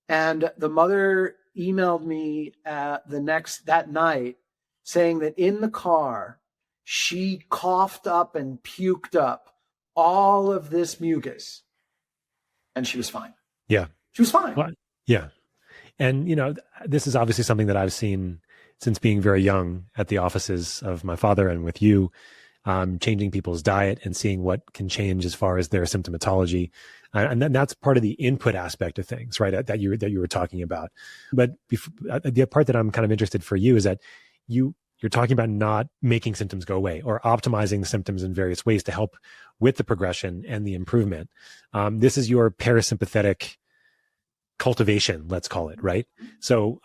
And the mother emailed me that night saying that in the car, she coughed up and puked up all of this mucus. And she was fine. Yeah. She was fine. Well, yeah. And, this is obviously something that I've seen since being very young at the offices of my father and with you, changing people's diet and seeing what can change as far as their symptomatology. And then that's part of the input aspect of things, right? That you were talking about. But the part that I'm kind of interested for you is that you're talking about not making symptoms go away or optimizing the symptoms in various ways to help with the progression and the improvement. This is your parasympathetic cultivation, let's call it, right? So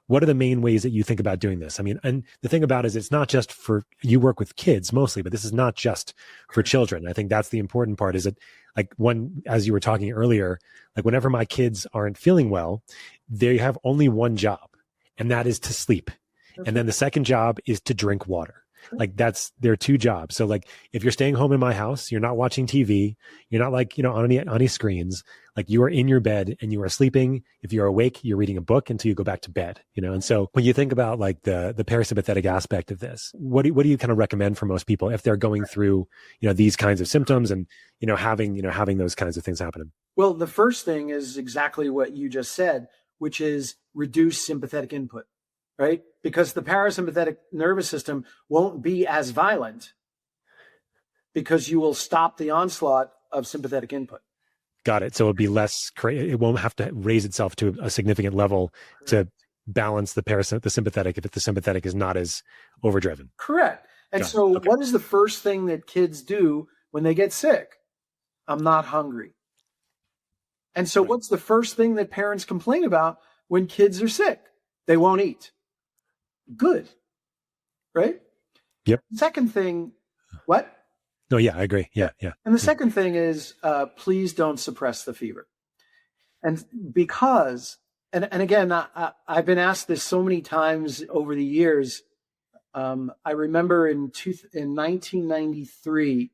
what are the main ways that you think about doing this? I mean, and the thing about it is it's not just for, you work with kids mostly, but this is not just for children. I think that's the important part is that as you were talking earlier, like whenever my kids aren't feeling well, they have only one job, and that is to sleep. And then the second job is to drink water. Like that's their two jobs. So like if you're staying home in my house, you're not watching TV, you're not like, on any screens, like you are in your bed and you are sleeping. If you're awake, you're reading a book until you go back to bed, And so when you think about like the parasympathetic aspect of this, what do you kind of recommend for most people if they're going through, these kinds of symptoms and, having those kinds of things happen? Well, the first thing is exactly what you just said, which is reduce sympathetic input, right? Because the parasympathetic nervous system won't be as violent because you will stop the onslaught of sympathetic input. Got it. So it'll be less, it won't have to raise itself to a significant level to balance the sympathetic if the sympathetic is not as overdriven. Correct. And so what is the first thing that kids do when they get sick? I'm not hungry. And so what's the first thing that parents complain about when kids are sick? They won't eat. Good. Right? Yep. Second thing, what? No, yeah, I agree. Yeah. And the second thing is, please don't suppress the fever. And because, and again, I've been asked this so many times over the years. I remember in 1993,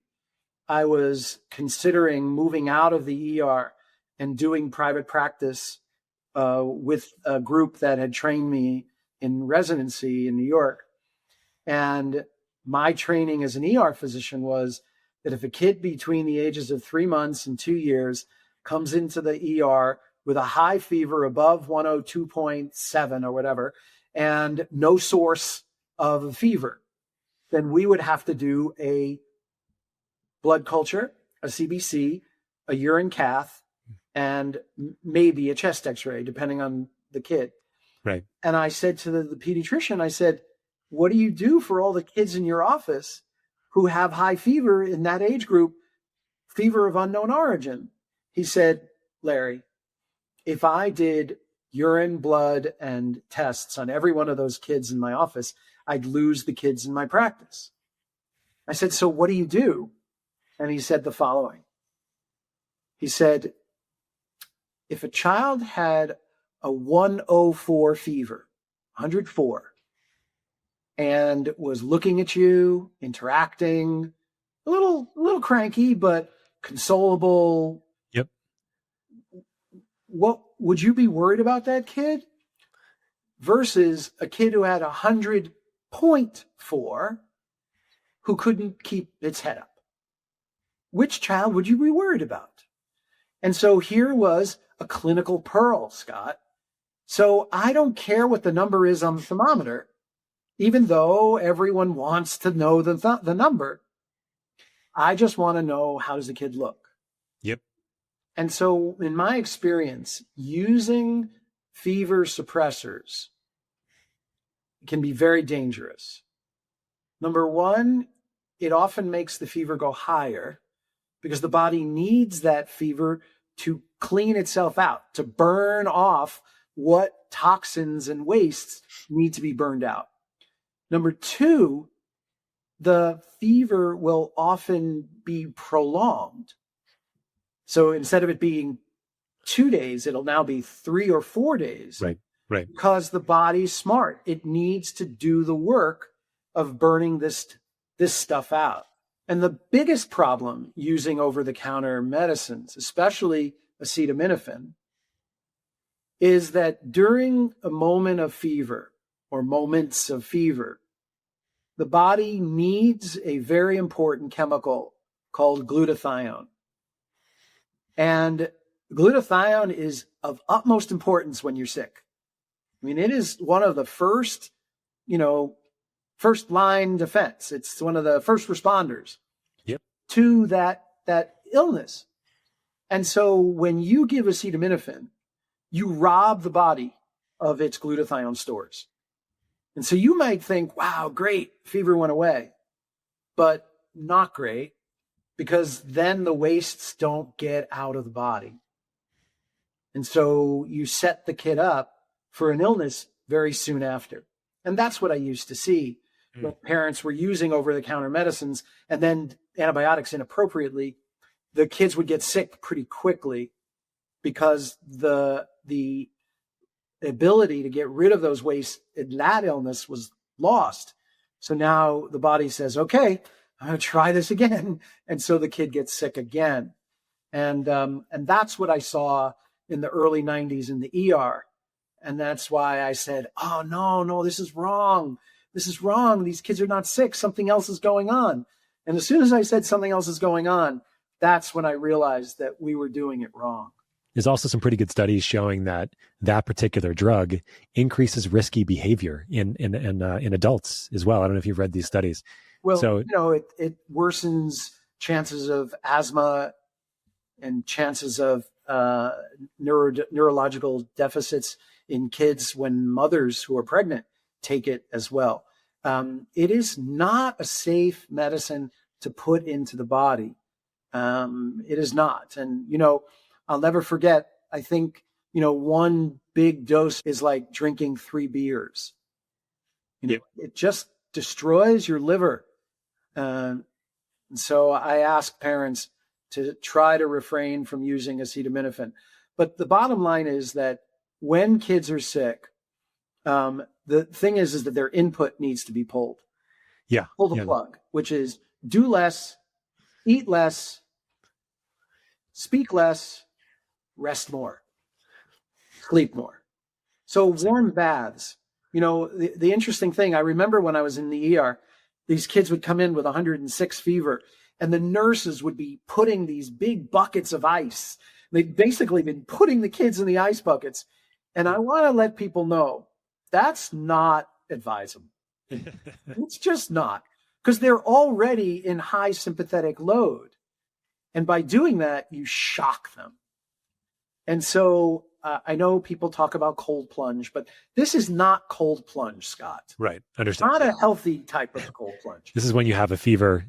I was considering moving out of the ER and doing private practice with a group that had trained me in residency in New York. And my training as an ER physician was that if a kid between the ages of 3 months and 2 years comes into the ER with a high fever above 102.7 or whatever, and no source of a fever, then we would have to do a blood culture, a CBC, a urine cath, and maybe a chest x-ray, depending on the kid. Right. And I said to the pediatrician, I said, what do you do for all the kids in your office who have high fever in that age group, fever of unknown origin? He said, Larry, if I did urine, blood, and tests on every one of those kids in my office, I'd lose the kids in my practice. I said, so what do you do? And he said the following. He said, if a child had a 104 fever, 104, and was looking at you, interacting, a little cranky, but consolable. Yep. What would you be worried about that kid versus a kid who had 100.4 who couldn't keep its head up? Which child would you be worried about? And so here was a clinical pearl, Scott. So I don't care what the number is on the thermometer, even though everyone wants to know the number. I just want to know, how does the kid look? Yep. And so in my experience, using fever suppressors can be very dangerous. Number one, it often makes the fever go higher because the body needs that fever to clean itself out, to burn off what toxins and wastes need to be burned out. Number two, the fever will often be prolonged. So instead of it being 2 days, it'll now be 3 or 4 days. Right. Because the body's smart. It needs to do the work of burning this stuff out. And the biggest problem using over-the-counter medicines, especially acetaminophen, is that during a moment of fever or moments of fever, the body needs a very important chemical called glutathione. And glutathione is of utmost importance when you're sick. I mean, it is one of the first line defense. It's one of the first responders to that illness. And so when you give acetaminophen, you rob the body of its glutathione stores. And so you might think, wow, great, fever went away, but not great, because then the wastes don't get out of the body. And so you set the kid up for an illness very soon after. And that's what I used to see when parents were using over-the-counter medicines and then antibiotics inappropriately. The kids would get sick pretty quickly because the ability to get rid of those wastes in that illness was lost. So now the body says, okay, I'm going to try this again. And so the kid gets sick again. And that's what I saw in the early 90s in the ER. And that's why I said, oh, no, this is wrong. This is wrong. These kids are not sick. Something else is going on. And as soon as I said something else is going on, that's when I realized that we were doing it wrong. There's also some pretty good studies showing that that particular drug increases risky behavior in adults as well. I don't know if you've read these studies. Well, so, it worsens chances of asthma and chances of neurological deficits in kids when mothers who are pregnant take it as well. It is not a safe medicine to put into the body. It is not. And, I'll never forget, I think, one big dose is like drinking 3 beers. It just destroys your liver. And so I ask parents to try to refrain from using acetaminophen. But the bottom line is that when kids are sick, the thing is that their input needs to be pulled. Yeah. Pull the plug, which is do less, eat less, speak less, rest more, sleep more. So warm baths, the interesting thing, I remember when I was in the ER, these kids would come in with 106 fever and the nurses would be putting these big buckets of ice. They'd basically been putting the kids in the ice buckets. And I want to let people know that's not advisable. It's just not, because they're already in high sympathetic load. And by doing that, you shock them. And so I know people talk about cold plunge, but this is not cold plunge, Scott. Right. Understand. Not a healthy type of cold plunge. This is when you have a fever,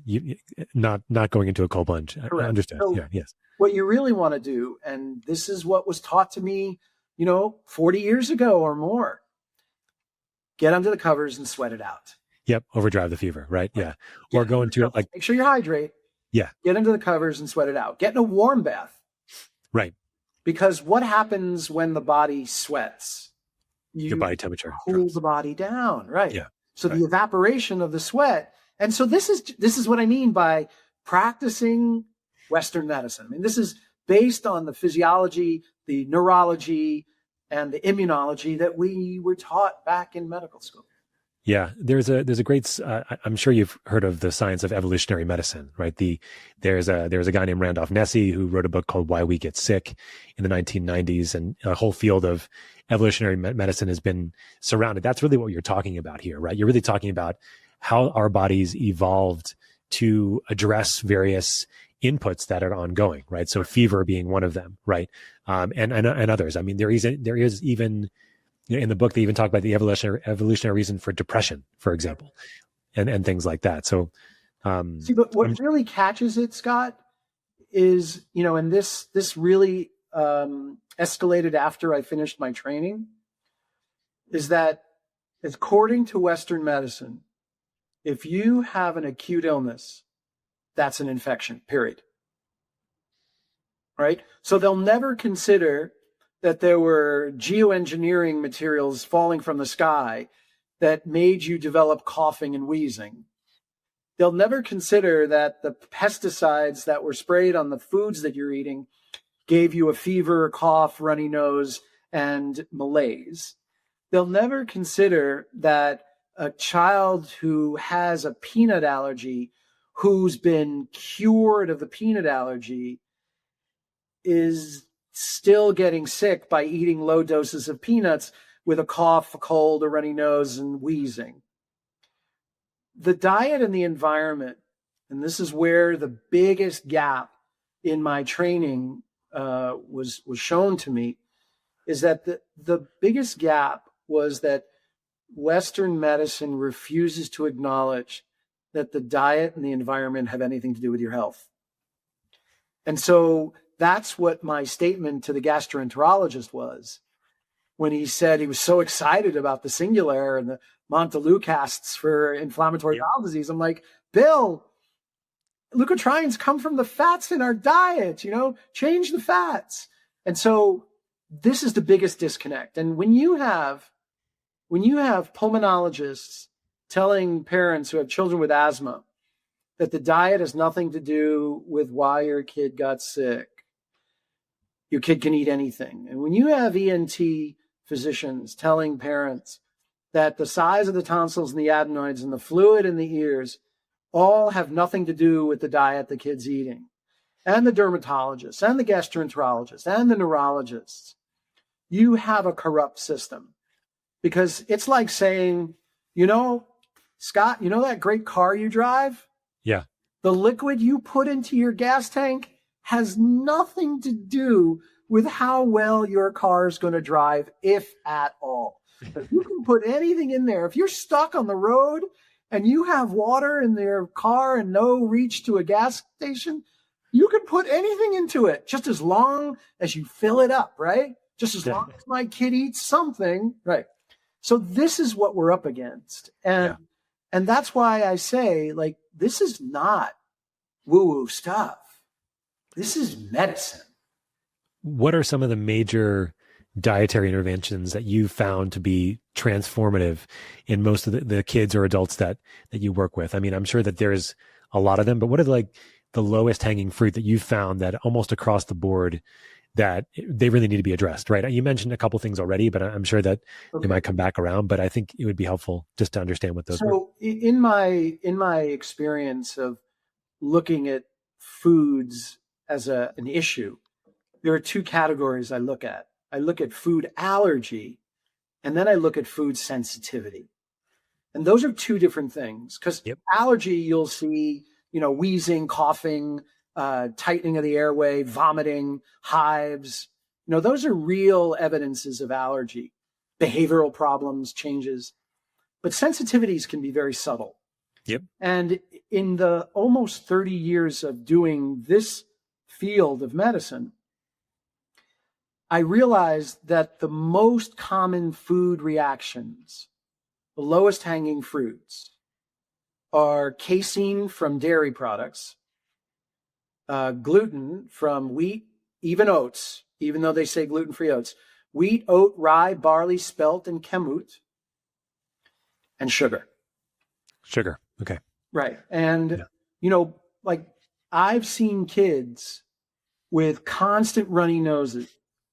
not going into a cold plunge. Correct. I understand. So yes. What you really want to do, and this is what was taught to me, 40 years ago or more, get under the covers and sweat it out. Yep. Overdrive the fever. Right. Yeah. Or go into it like. Make sure you hydrate. Yeah. Get under the covers and sweat it out. Get in a warm bath. Right. Because what happens when the body sweats? Your body temperature cools the body down, right? Yeah. So the evaporation of the sweat, and so this is what I mean by practicing Western medicine. I mean, this is based on the physiology, the neurology, and the immunology that we were taught back in medical school. Yeah, there's a great. I'm sure you've heard of the science of evolutionary medicine, right? There's a guy named Randolph Nesse who wrote a book called Why We Get Sick in the 1990s, and a whole field of evolutionary medicine has been surrounded. That's really what you're talking about here, right? You're really talking about how our bodies evolved to address various inputs that are ongoing, right? So fever being one of them, right? And others. I mean, there is even. In the book, they even talk about the evolutionary reason for depression, for example, and things like that. So, but what really catches it, Scott, is and this really escalated after I finished my training, is that according to Western medicine, if you have an acute illness, that's an infection. Period. Right. So they'll never consider that there were geoengineering materials falling from the sky that made you develop coughing and wheezing. They'll never consider that the pesticides that were sprayed on the foods that you're eating gave you a fever, cough, runny nose, and malaise. They'll never consider that a child who has a peanut allergy, who's been cured of the peanut allergy, is still getting sick by eating low doses of peanuts with a cough, a cold, a runny nose, and wheezing. The diet and the environment, and this is where the biggest gap in my training was shown to me, is that the biggest gap was that Western medicine refuses to acknowledge that the diet and the environment have anything to do with your health. And so that's what my statement to the gastroenterologist was when he said he was so excited about the Singulair and the Montelukast for inflammatory bowel disease. I'm like, Bill, leukotrienes come from the fats in our diet, change the fats. And so this is the biggest disconnect. And when you have pulmonologists telling parents who have children with asthma that the diet has nothing to do with why your kid got sick, your kid can eat anything. And when you have ENT physicians telling parents that the size of the tonsils and the adenoids and the fluid in the ears all have nothing to do with the diet the kid's eating, and the dermatologists and the gastroenterologists and the neurologists, you have a corrupt system. Because it's like saying, Scott, that great car you drive? Yeah. The liquid you put into your gas tank has nothing to do with how well your car is going to drive, if at all. If you can put anything in there, if you're stuck on the road and you have water in your car and no reach to a gas station, you can put anything into it, just as long as you fill it up, right? Just as long as my kid eats something, right? So this is what we're up against. And that's why I say, this is not woo-woo stuff. This is medicine. What are some of the major dietary interventions that you found to be transformative in most of the kids or adults that you work with? I mean, I'm sure that there's a lot of them, but what are the lowest hanging fruit that you've found that almost across the board that they really need to be addressed, right? You mentioned a couple things already, but I'm sure that they might come back around, but I think it would be helpful just to understand what those were. So in my experience of looking at foods as an issue, there are two categories I look at. I look at food allergy, and then I look at food sensitivity. And those are two different things, because allergy, you'll see, wheezing, coughing, tightening of the airway, vomiting, hives. Those are real evidences of allergy, behavioral problems, changes. But sensitivities can be very subtle. Yep. And in the almost 30 years of doing this field of medicine, I realized that the most common food reactions, the lowest hanging fruits, are casein from dairy products, gluten from wheat, even oats, even though they say gluten-free oats, wheat, oat, rye, barley, spelt, and kamut, and sugar. Sugar. Okay. Right. And, I've seen kids with constant runny noses,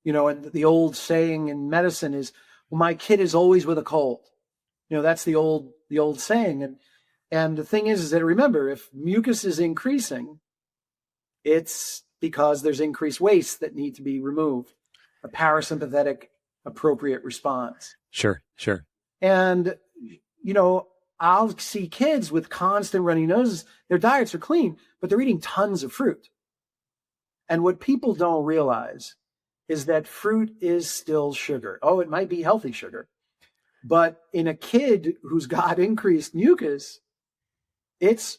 and the old saying in medicine is, well, my kid is always with a cold. That's the old saying. And the thing is that, remember, if mucus is increasing, it's because there's increased waste that need to be removed, a parasympathetic appropriate response. Sure. And, I'll see kids with constant runny noses. Their diets are clean, but they're eating tons of fruit. And what people don't realize is that fruit is still sugar. Oh, it might be healthy sugar. But in a kid who's got increased mucus, it's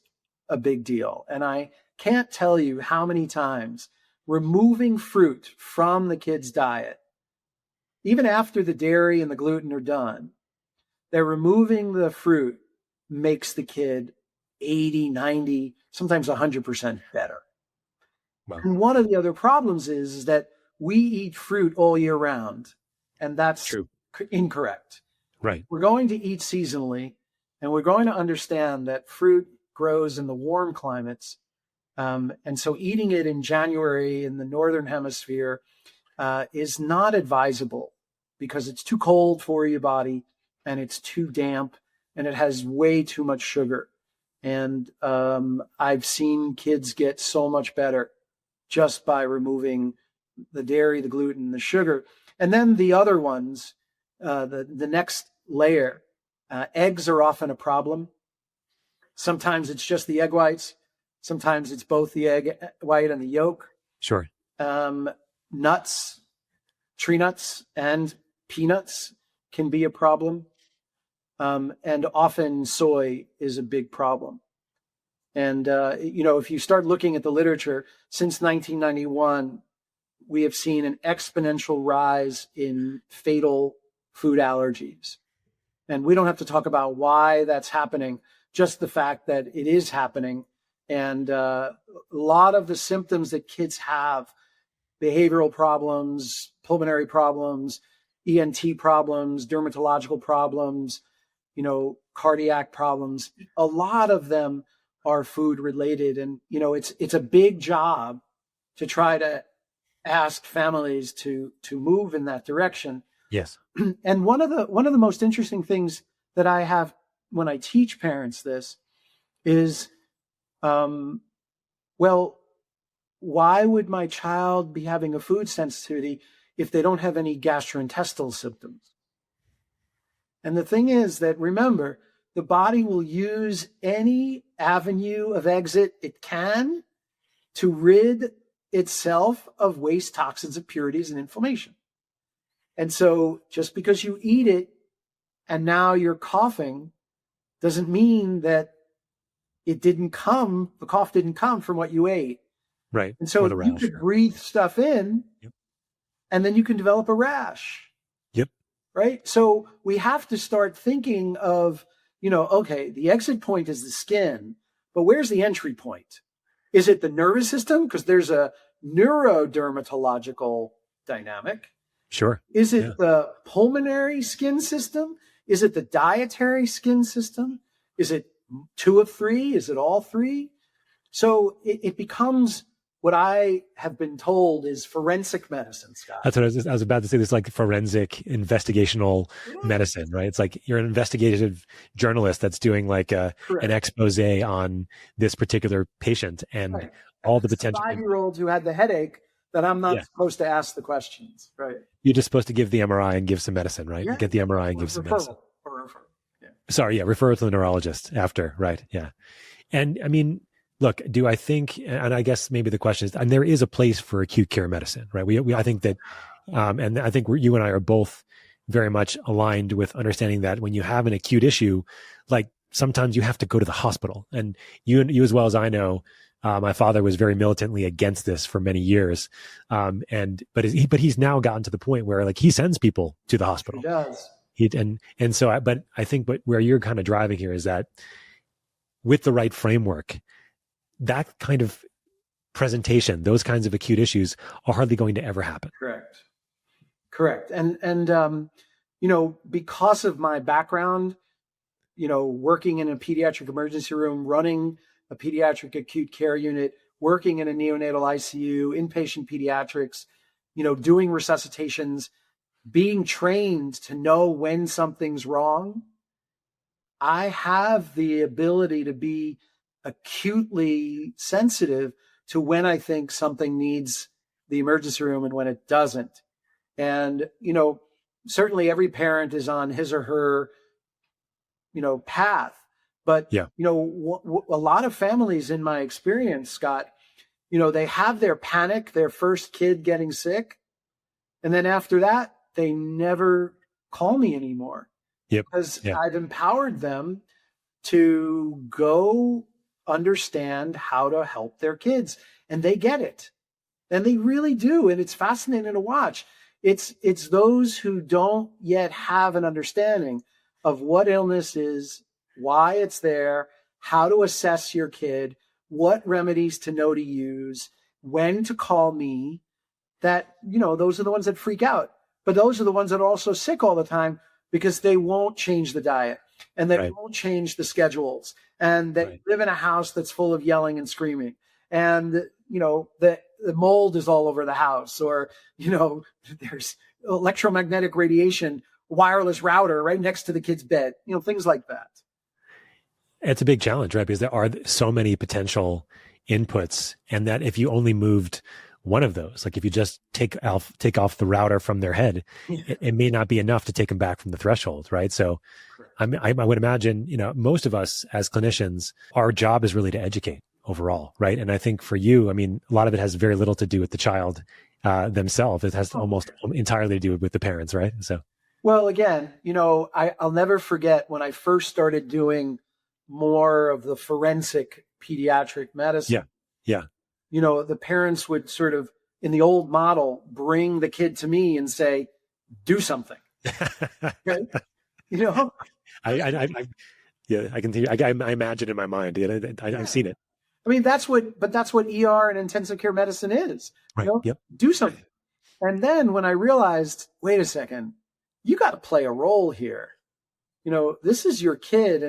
a big deal. And I can't tell you how many times removing fruit from the kid's diet, even after the dairy and the gluten are done, they're removing the fruit makes the kid 80, 90, sometimes 100% better. Wow. And one of the other problems is that we eat fruit all year round, and that's true. Incorrect. Right. We're going to eat seasonally, and we're going to understand that fruit grows in the warm climates. And so eating it in January in the Northern Hemisphere is not advisable because it's too cold for your body and it's too damp and it has way too much sugar. And I've seen kids get so much better just by removing the dairy, the gluten, the sugar. And then the other ones, the next layer, eggs are often a problem. Sometimes it's just the egg whites. Sometimes it's both the egg white and the yolk. Sure. Nuts, tree nuts, and peanuts can be a problem. And often soy is a big problem. And, if you start looking at the literature, since 1991, we have seen an exponential rise in fatal food allergies. And we don't have to talk about why that's happening, just the fact that it is happening. And a lot of the symptoms that kids have behavioral problems, pulmonary problems, ENT problems, dermatological problems, cardiac problems. A lot of them are food related. And, it's a big job to try to ask families to move in that direction. Yes. And one of the most interesting things that I have when I teach parents this is, well, why would my child be having a food sensitivity if they don't have any gastrointestinal symptoms? And the thing is that, remember, the body will use any avenue of exit it can to rid itself of waste, toxins, impurities, and inflammation. And so just because you eat it and now you're coughing doesn't mean that the cough didn't come from what you ate. Right. And so you could breathe stuff in, yep, and then you can develop a rash. Yep. Right. So we have to start thinking of, okay, the exit point is the skin, but where's the entry point? Is it the nervous system? Because there's a neurodermatological dynamic. Sure. Is it the pulmonary skin system? Is it the dietary skin system? Is it 2 of 3? Is it all 3? So it becomes what I have been told is forensic medicine, Scott. That's what I was about to say. This like forensic investigational medicine, right? It's like you're an investigative journalist that's doing like an expose on this particular patient and all the potential. 5-year-old who had the headache that I'm not supposed to ask the questions, right? You're just supposed to give the MRI and give some medicine, right? Yeah. Get the MRI and give some medicine. Refer to the neurologist after, right? Yeah. And I mean, look, do I think, and I guess maybe the question is, and there is a place for acute care medicine, right? I think that, and I think you and I are both very much aligned with understanding that when you have an acute issue, like sometimes you have to go to the hospital. And you as well as I know, my father was very militantly against this for many years. But he's now gotten to the point where like he sends people to the hospital. He does. But I think where you're kind of driving here is that with the right framework, that kind of presentation, those kinds of acute issues are hardly going to ever happen. Correct. And because of my background, working in a pediatric emergency room, running a pediatric acute care unit, working in a neonatal ICU, inpatient pediatrics, doing resuscitations, being trained to know when something's wrong, I have the ability to be acutely sensitive to when I think something needs the emergency room and when it doesn't. And, certainly every parent is on his or her, path. But, a lot of families in my experience, Scott, they have their panic, their first kid getting sick. And then after that, they never call me anymore. Because I've empowered them to go understand how to help their kids. And they get it. And they really do. And it's fascinating to watch. It's those who don't yet have an understanding of what illness is, why it's there, how to assess your kid, what remedies to know to use, when to call me, that, those are the ones that freak out. But those are the ones that are also sick all the time because they won't change the diet and they won't change the schedules. And they live in a house that's full of yelling and screaming. And, the mold is all over the house, or, there's electromagnetic radiation, wireless router right next to the kid's bed, things like that. It's a big challenge, right? Because there are so many potential inputs, and that if you only moved one of those, like if you just take off the router from their head, it may not be enough to take them back from the threshold, right? So I would imagine, most of us as clinicians, our job is really to educate overall, right? And I think for you, a lot of it has very little to do with the child themselves. It has almost entirely to do with the parents, right? So, well, again, I'll never forget when I first started doing more of the forensic pediatric medicine. Yeah. The parents would sort of, in the old model, bring the kid to me and say, do something. Right? I can I imagine in my mind. I've seen it. I mean, that's what ER and intensive care medicine is. Right. Yep. Do something. And then when I realized, wait a second, you got to play a role here. This is your kid.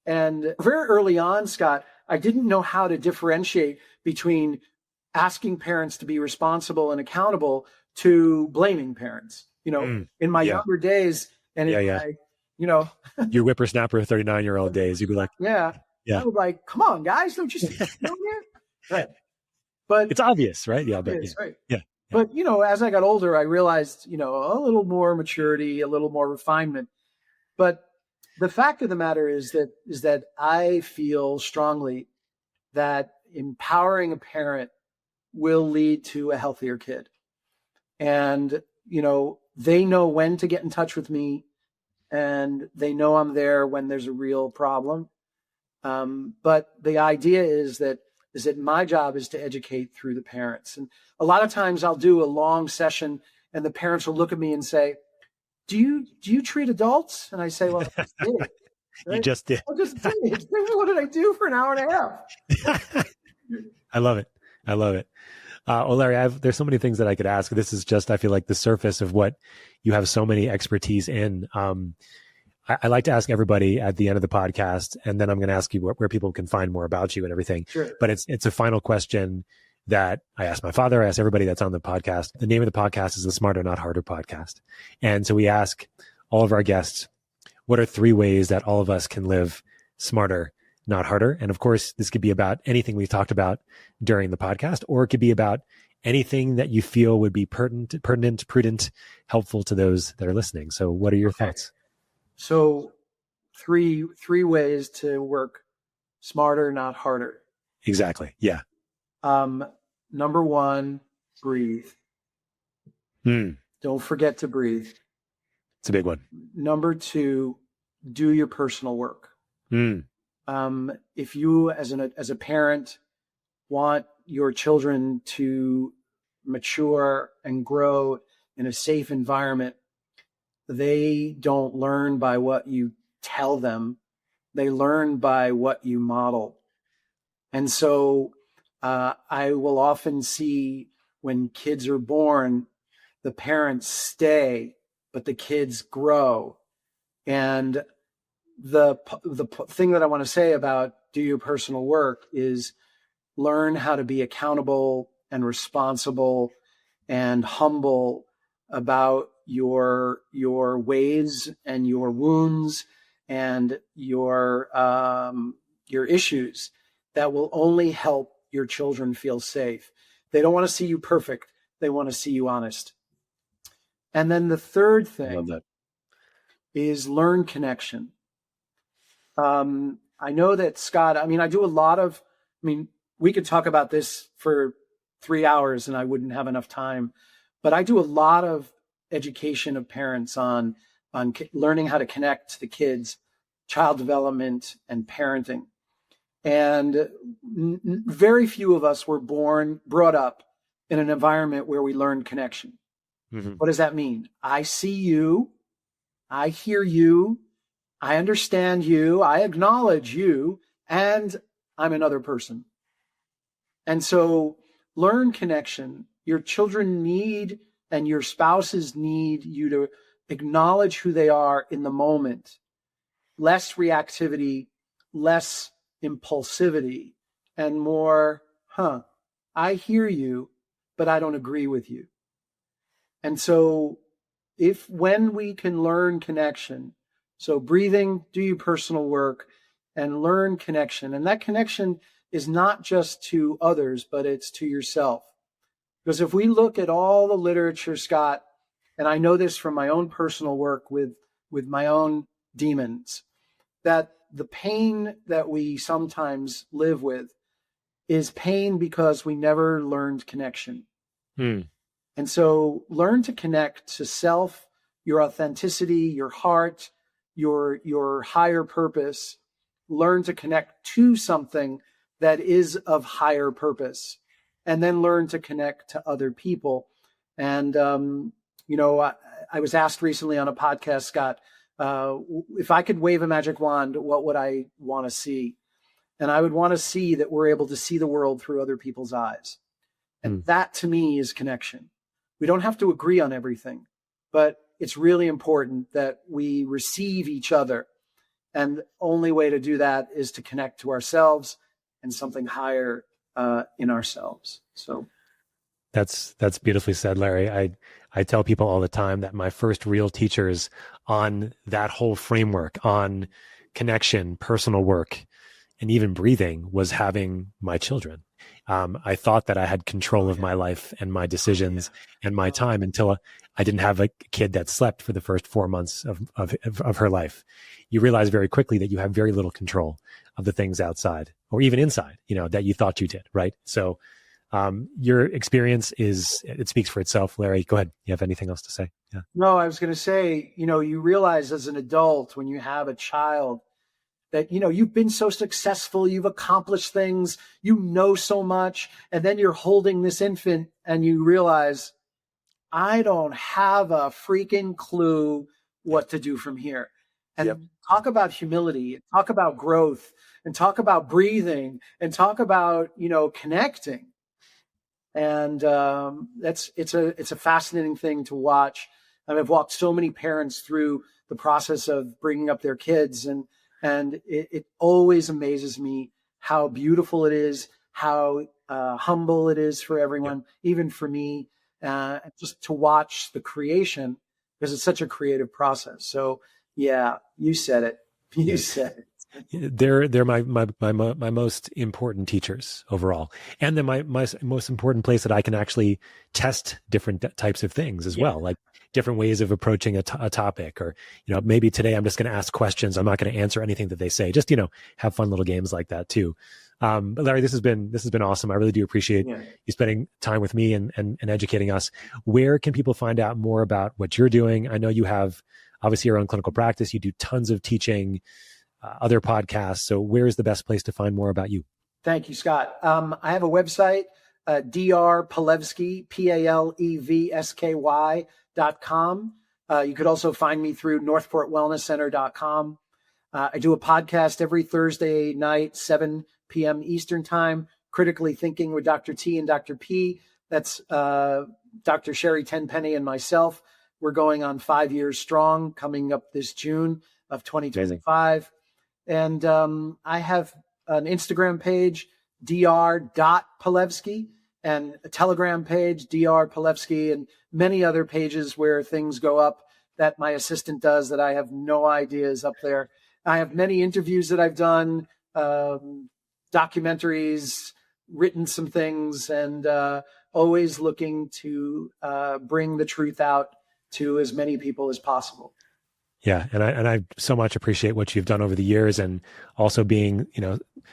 And very early on, Scott, I didn't know how to differentiate between asking parents to be responsible and accountable to blaming parents. In my younger days, and your whippersnapper 39-year-old days, you'd be like, I would like, come on, guys, don't you see what's going here? Right. But it's obvious, right? Yeah, but right. Yeah. But as I got older, I realized, a little more maturity, a little more refinement. But the fact of the matter is that I feel strongly that empowering a parent will lead to a healthier kid. And, they know when to get in touch with me, and they know I'm there when there's a real problem. But the idea is that my job is to educate through the parents. And a lot of times I'll do a long session and the parents will look at me and say, do you treat adults? And I say, well, I just did. Right? You just did. I just did. What did I do for an hour and a half? I love it. Well, Larry, there's so many things that I could ask. This is just, I feel like, the surface of what you have so many expertise in. I like to ask everybody at the end of the podcast, and then I'm going to ask you where people can find more about you and everything. Sure. But it's a final question that I ask my father, I ask everybody that's on the podcast. The name of the podcast is the Smarter, Not Harder podcast. And so we ask all of our guests, what are 3 ways that all of us can live smarter, not harder? And of course, this could be about anything we've talked about during the podcast, or it could be about anything that you feel would be pertinent, prudent, helpful to those that are listening. So what are your thoughts? So 3 ways to work smarter, not harder. Exactly. Yeah. Number 1, breathe. Don't forget to breathe. It's a big one. Number 2, do your personal work. If you as a parent want your children to mature and grow in a safe environment, they don't learn by what you tell them. They learn by what you model. And so I will often see when kids are born, the parents stay, but the kids grow. And the thing that I want to say about do your personal work is learn how to be accountable and responsible and humble about your ways and your wounds and your issues that will only help your children feel safe. They don't want to see you perfect. They want to see you honest. And then the third thing is learn connection. I know that Scott, I do a lot of, we could talk about this for 3 hours and I wouldn't have enough time, but I do a lot of education of parents on learning how to connect to kids, child development and parenting. And very few of us were brought up in an environment where we learned connection. Mm-hmm. What does that mean? I see you, I hear you, I understand you, I acknowledge you, and I'm another person. And so learn connection. Your children need and your spouses need you to acknowledge who they are in the moment. Less reactivity, less impulsivity, and more, I hear you, but I don't agree with you. And so when we can learn connection, so breathing, do your personal work, and learn connection. And that connection is not just to others, but it's to yourself. Because if we look at all the literature, Scott, and I know this from my own personal work with my own demons, that the pain that we sometimes live with is pain because we never learned connection. And so learn to connect to self, your authenticity, your heart, your higher purpose. Learn to connect to something that is of higher purpose, and then learn to connect to other people. And, I was asked recently on a podcast, Scott, if I could wave a magic wand, what would I want to see? And I would want to see that we're able to see the world through other people's eyes. And that to me is connection. We don't have to agree on everything, but it's really important that we receive each other. And the only way to do that is to connect to ourselves and something higher in ourselves. So that's beautifully said, Larry. I tell people all the time that my first real teachers on that whole framework, on connection, personal work, and even breathing, was having my children. I thought that I had control of my life and my decisions and my time until I didn't have a kid that slept for the first 4 months of her life. You realize very quickly that you have very little control of the things outside or even inside, that you thought you did, right? So your experience it speaks for itself. Larry, go ahead. You have anything else to say? Yeah. No, I was going to say, you realize as an adult when you have a child that, you've been so successful, you've accomplished things, so much, and then you're holding this infant and you realize, I don't have a freaking clue what to do from here. And talk about humility, talk about growth, and talk about breathing, and talk about, connecting. And it's a fascinating thing to watch. I mean, I've walked so many parents through the process of bringing up their kids, and it always amazes me how beautiful it is, how humble it is for everyone, even for me, just to watch the creation, because it's such a creative process. So yeah, you said it. You said it. They're my most important teachers overall, and then my most important place that I can actually test different types of things as well, like different ways of approaching a topic, or maybe today I'm just going to ask questions. I'm not going to answer anything that they say. Just have fun little games like that too. But Larry, this has been awesome. I really do appreciate you spending time with me and educating us. Where can people find out more about what you're doing? I know you have obviously your own clinical practice. You do tons of teaching, other podcasts. So where is the best place to find more about you? Thank you, Scott. I have a website, Dr. Palevsky, PALEVSKY.com. You could also find me through northportwellnesscenter.com. I do a podcast every Thursday night, 7 p.m. Eastern time, Critically Thinking with Dr. T and Dr. P. That's Dr. Sherry Tenpenny and myself. We're going on 5 years strong, coming up this June of 2025. And I have an Instagram page, dr.palevsky, and a Telegram page, Dr. Palevsky, and many other pages where things go up that my assistant does that I have no idea is up there. I have many interviews that I've done, documentaries, written some things, and always looking to bring the truth out to as many people as possible. Yeah. And I so much appreciate what you've done over the years, and also being,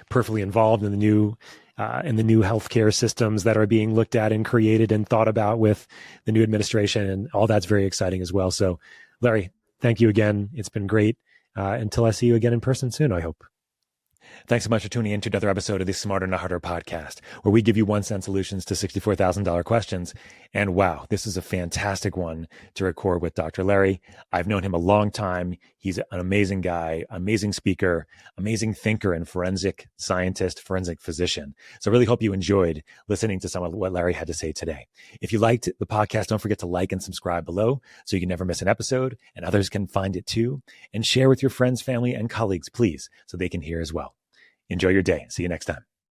perfectly involved in the new healthcare systems that are being looked at and created and thought about with the new administration, and all that's very exciting as well. So Larry, thank you again. It's been great. Until I see you again in person soon, I hope. Thanks so much for tuning in to another episode of the Smarter Not Harder podcast, where we give you 1 cent solutions to $64,000 questions. And wow, this is a fantastic one to record with Dr. Larry. I've known him a long time. He's an amazing guy, amazing speaker, amazing thinker, and forensic scientist, forensic physician. So I really hope you enjoyed listening to some of what Larry had to say today. If you liked the podcast, don't forget to like and subscribe below so you can never miss an episode, and others can find it too. And share with your friends, family, and colleagues, please, so they can hear as well. Enjoy your day. See you next time.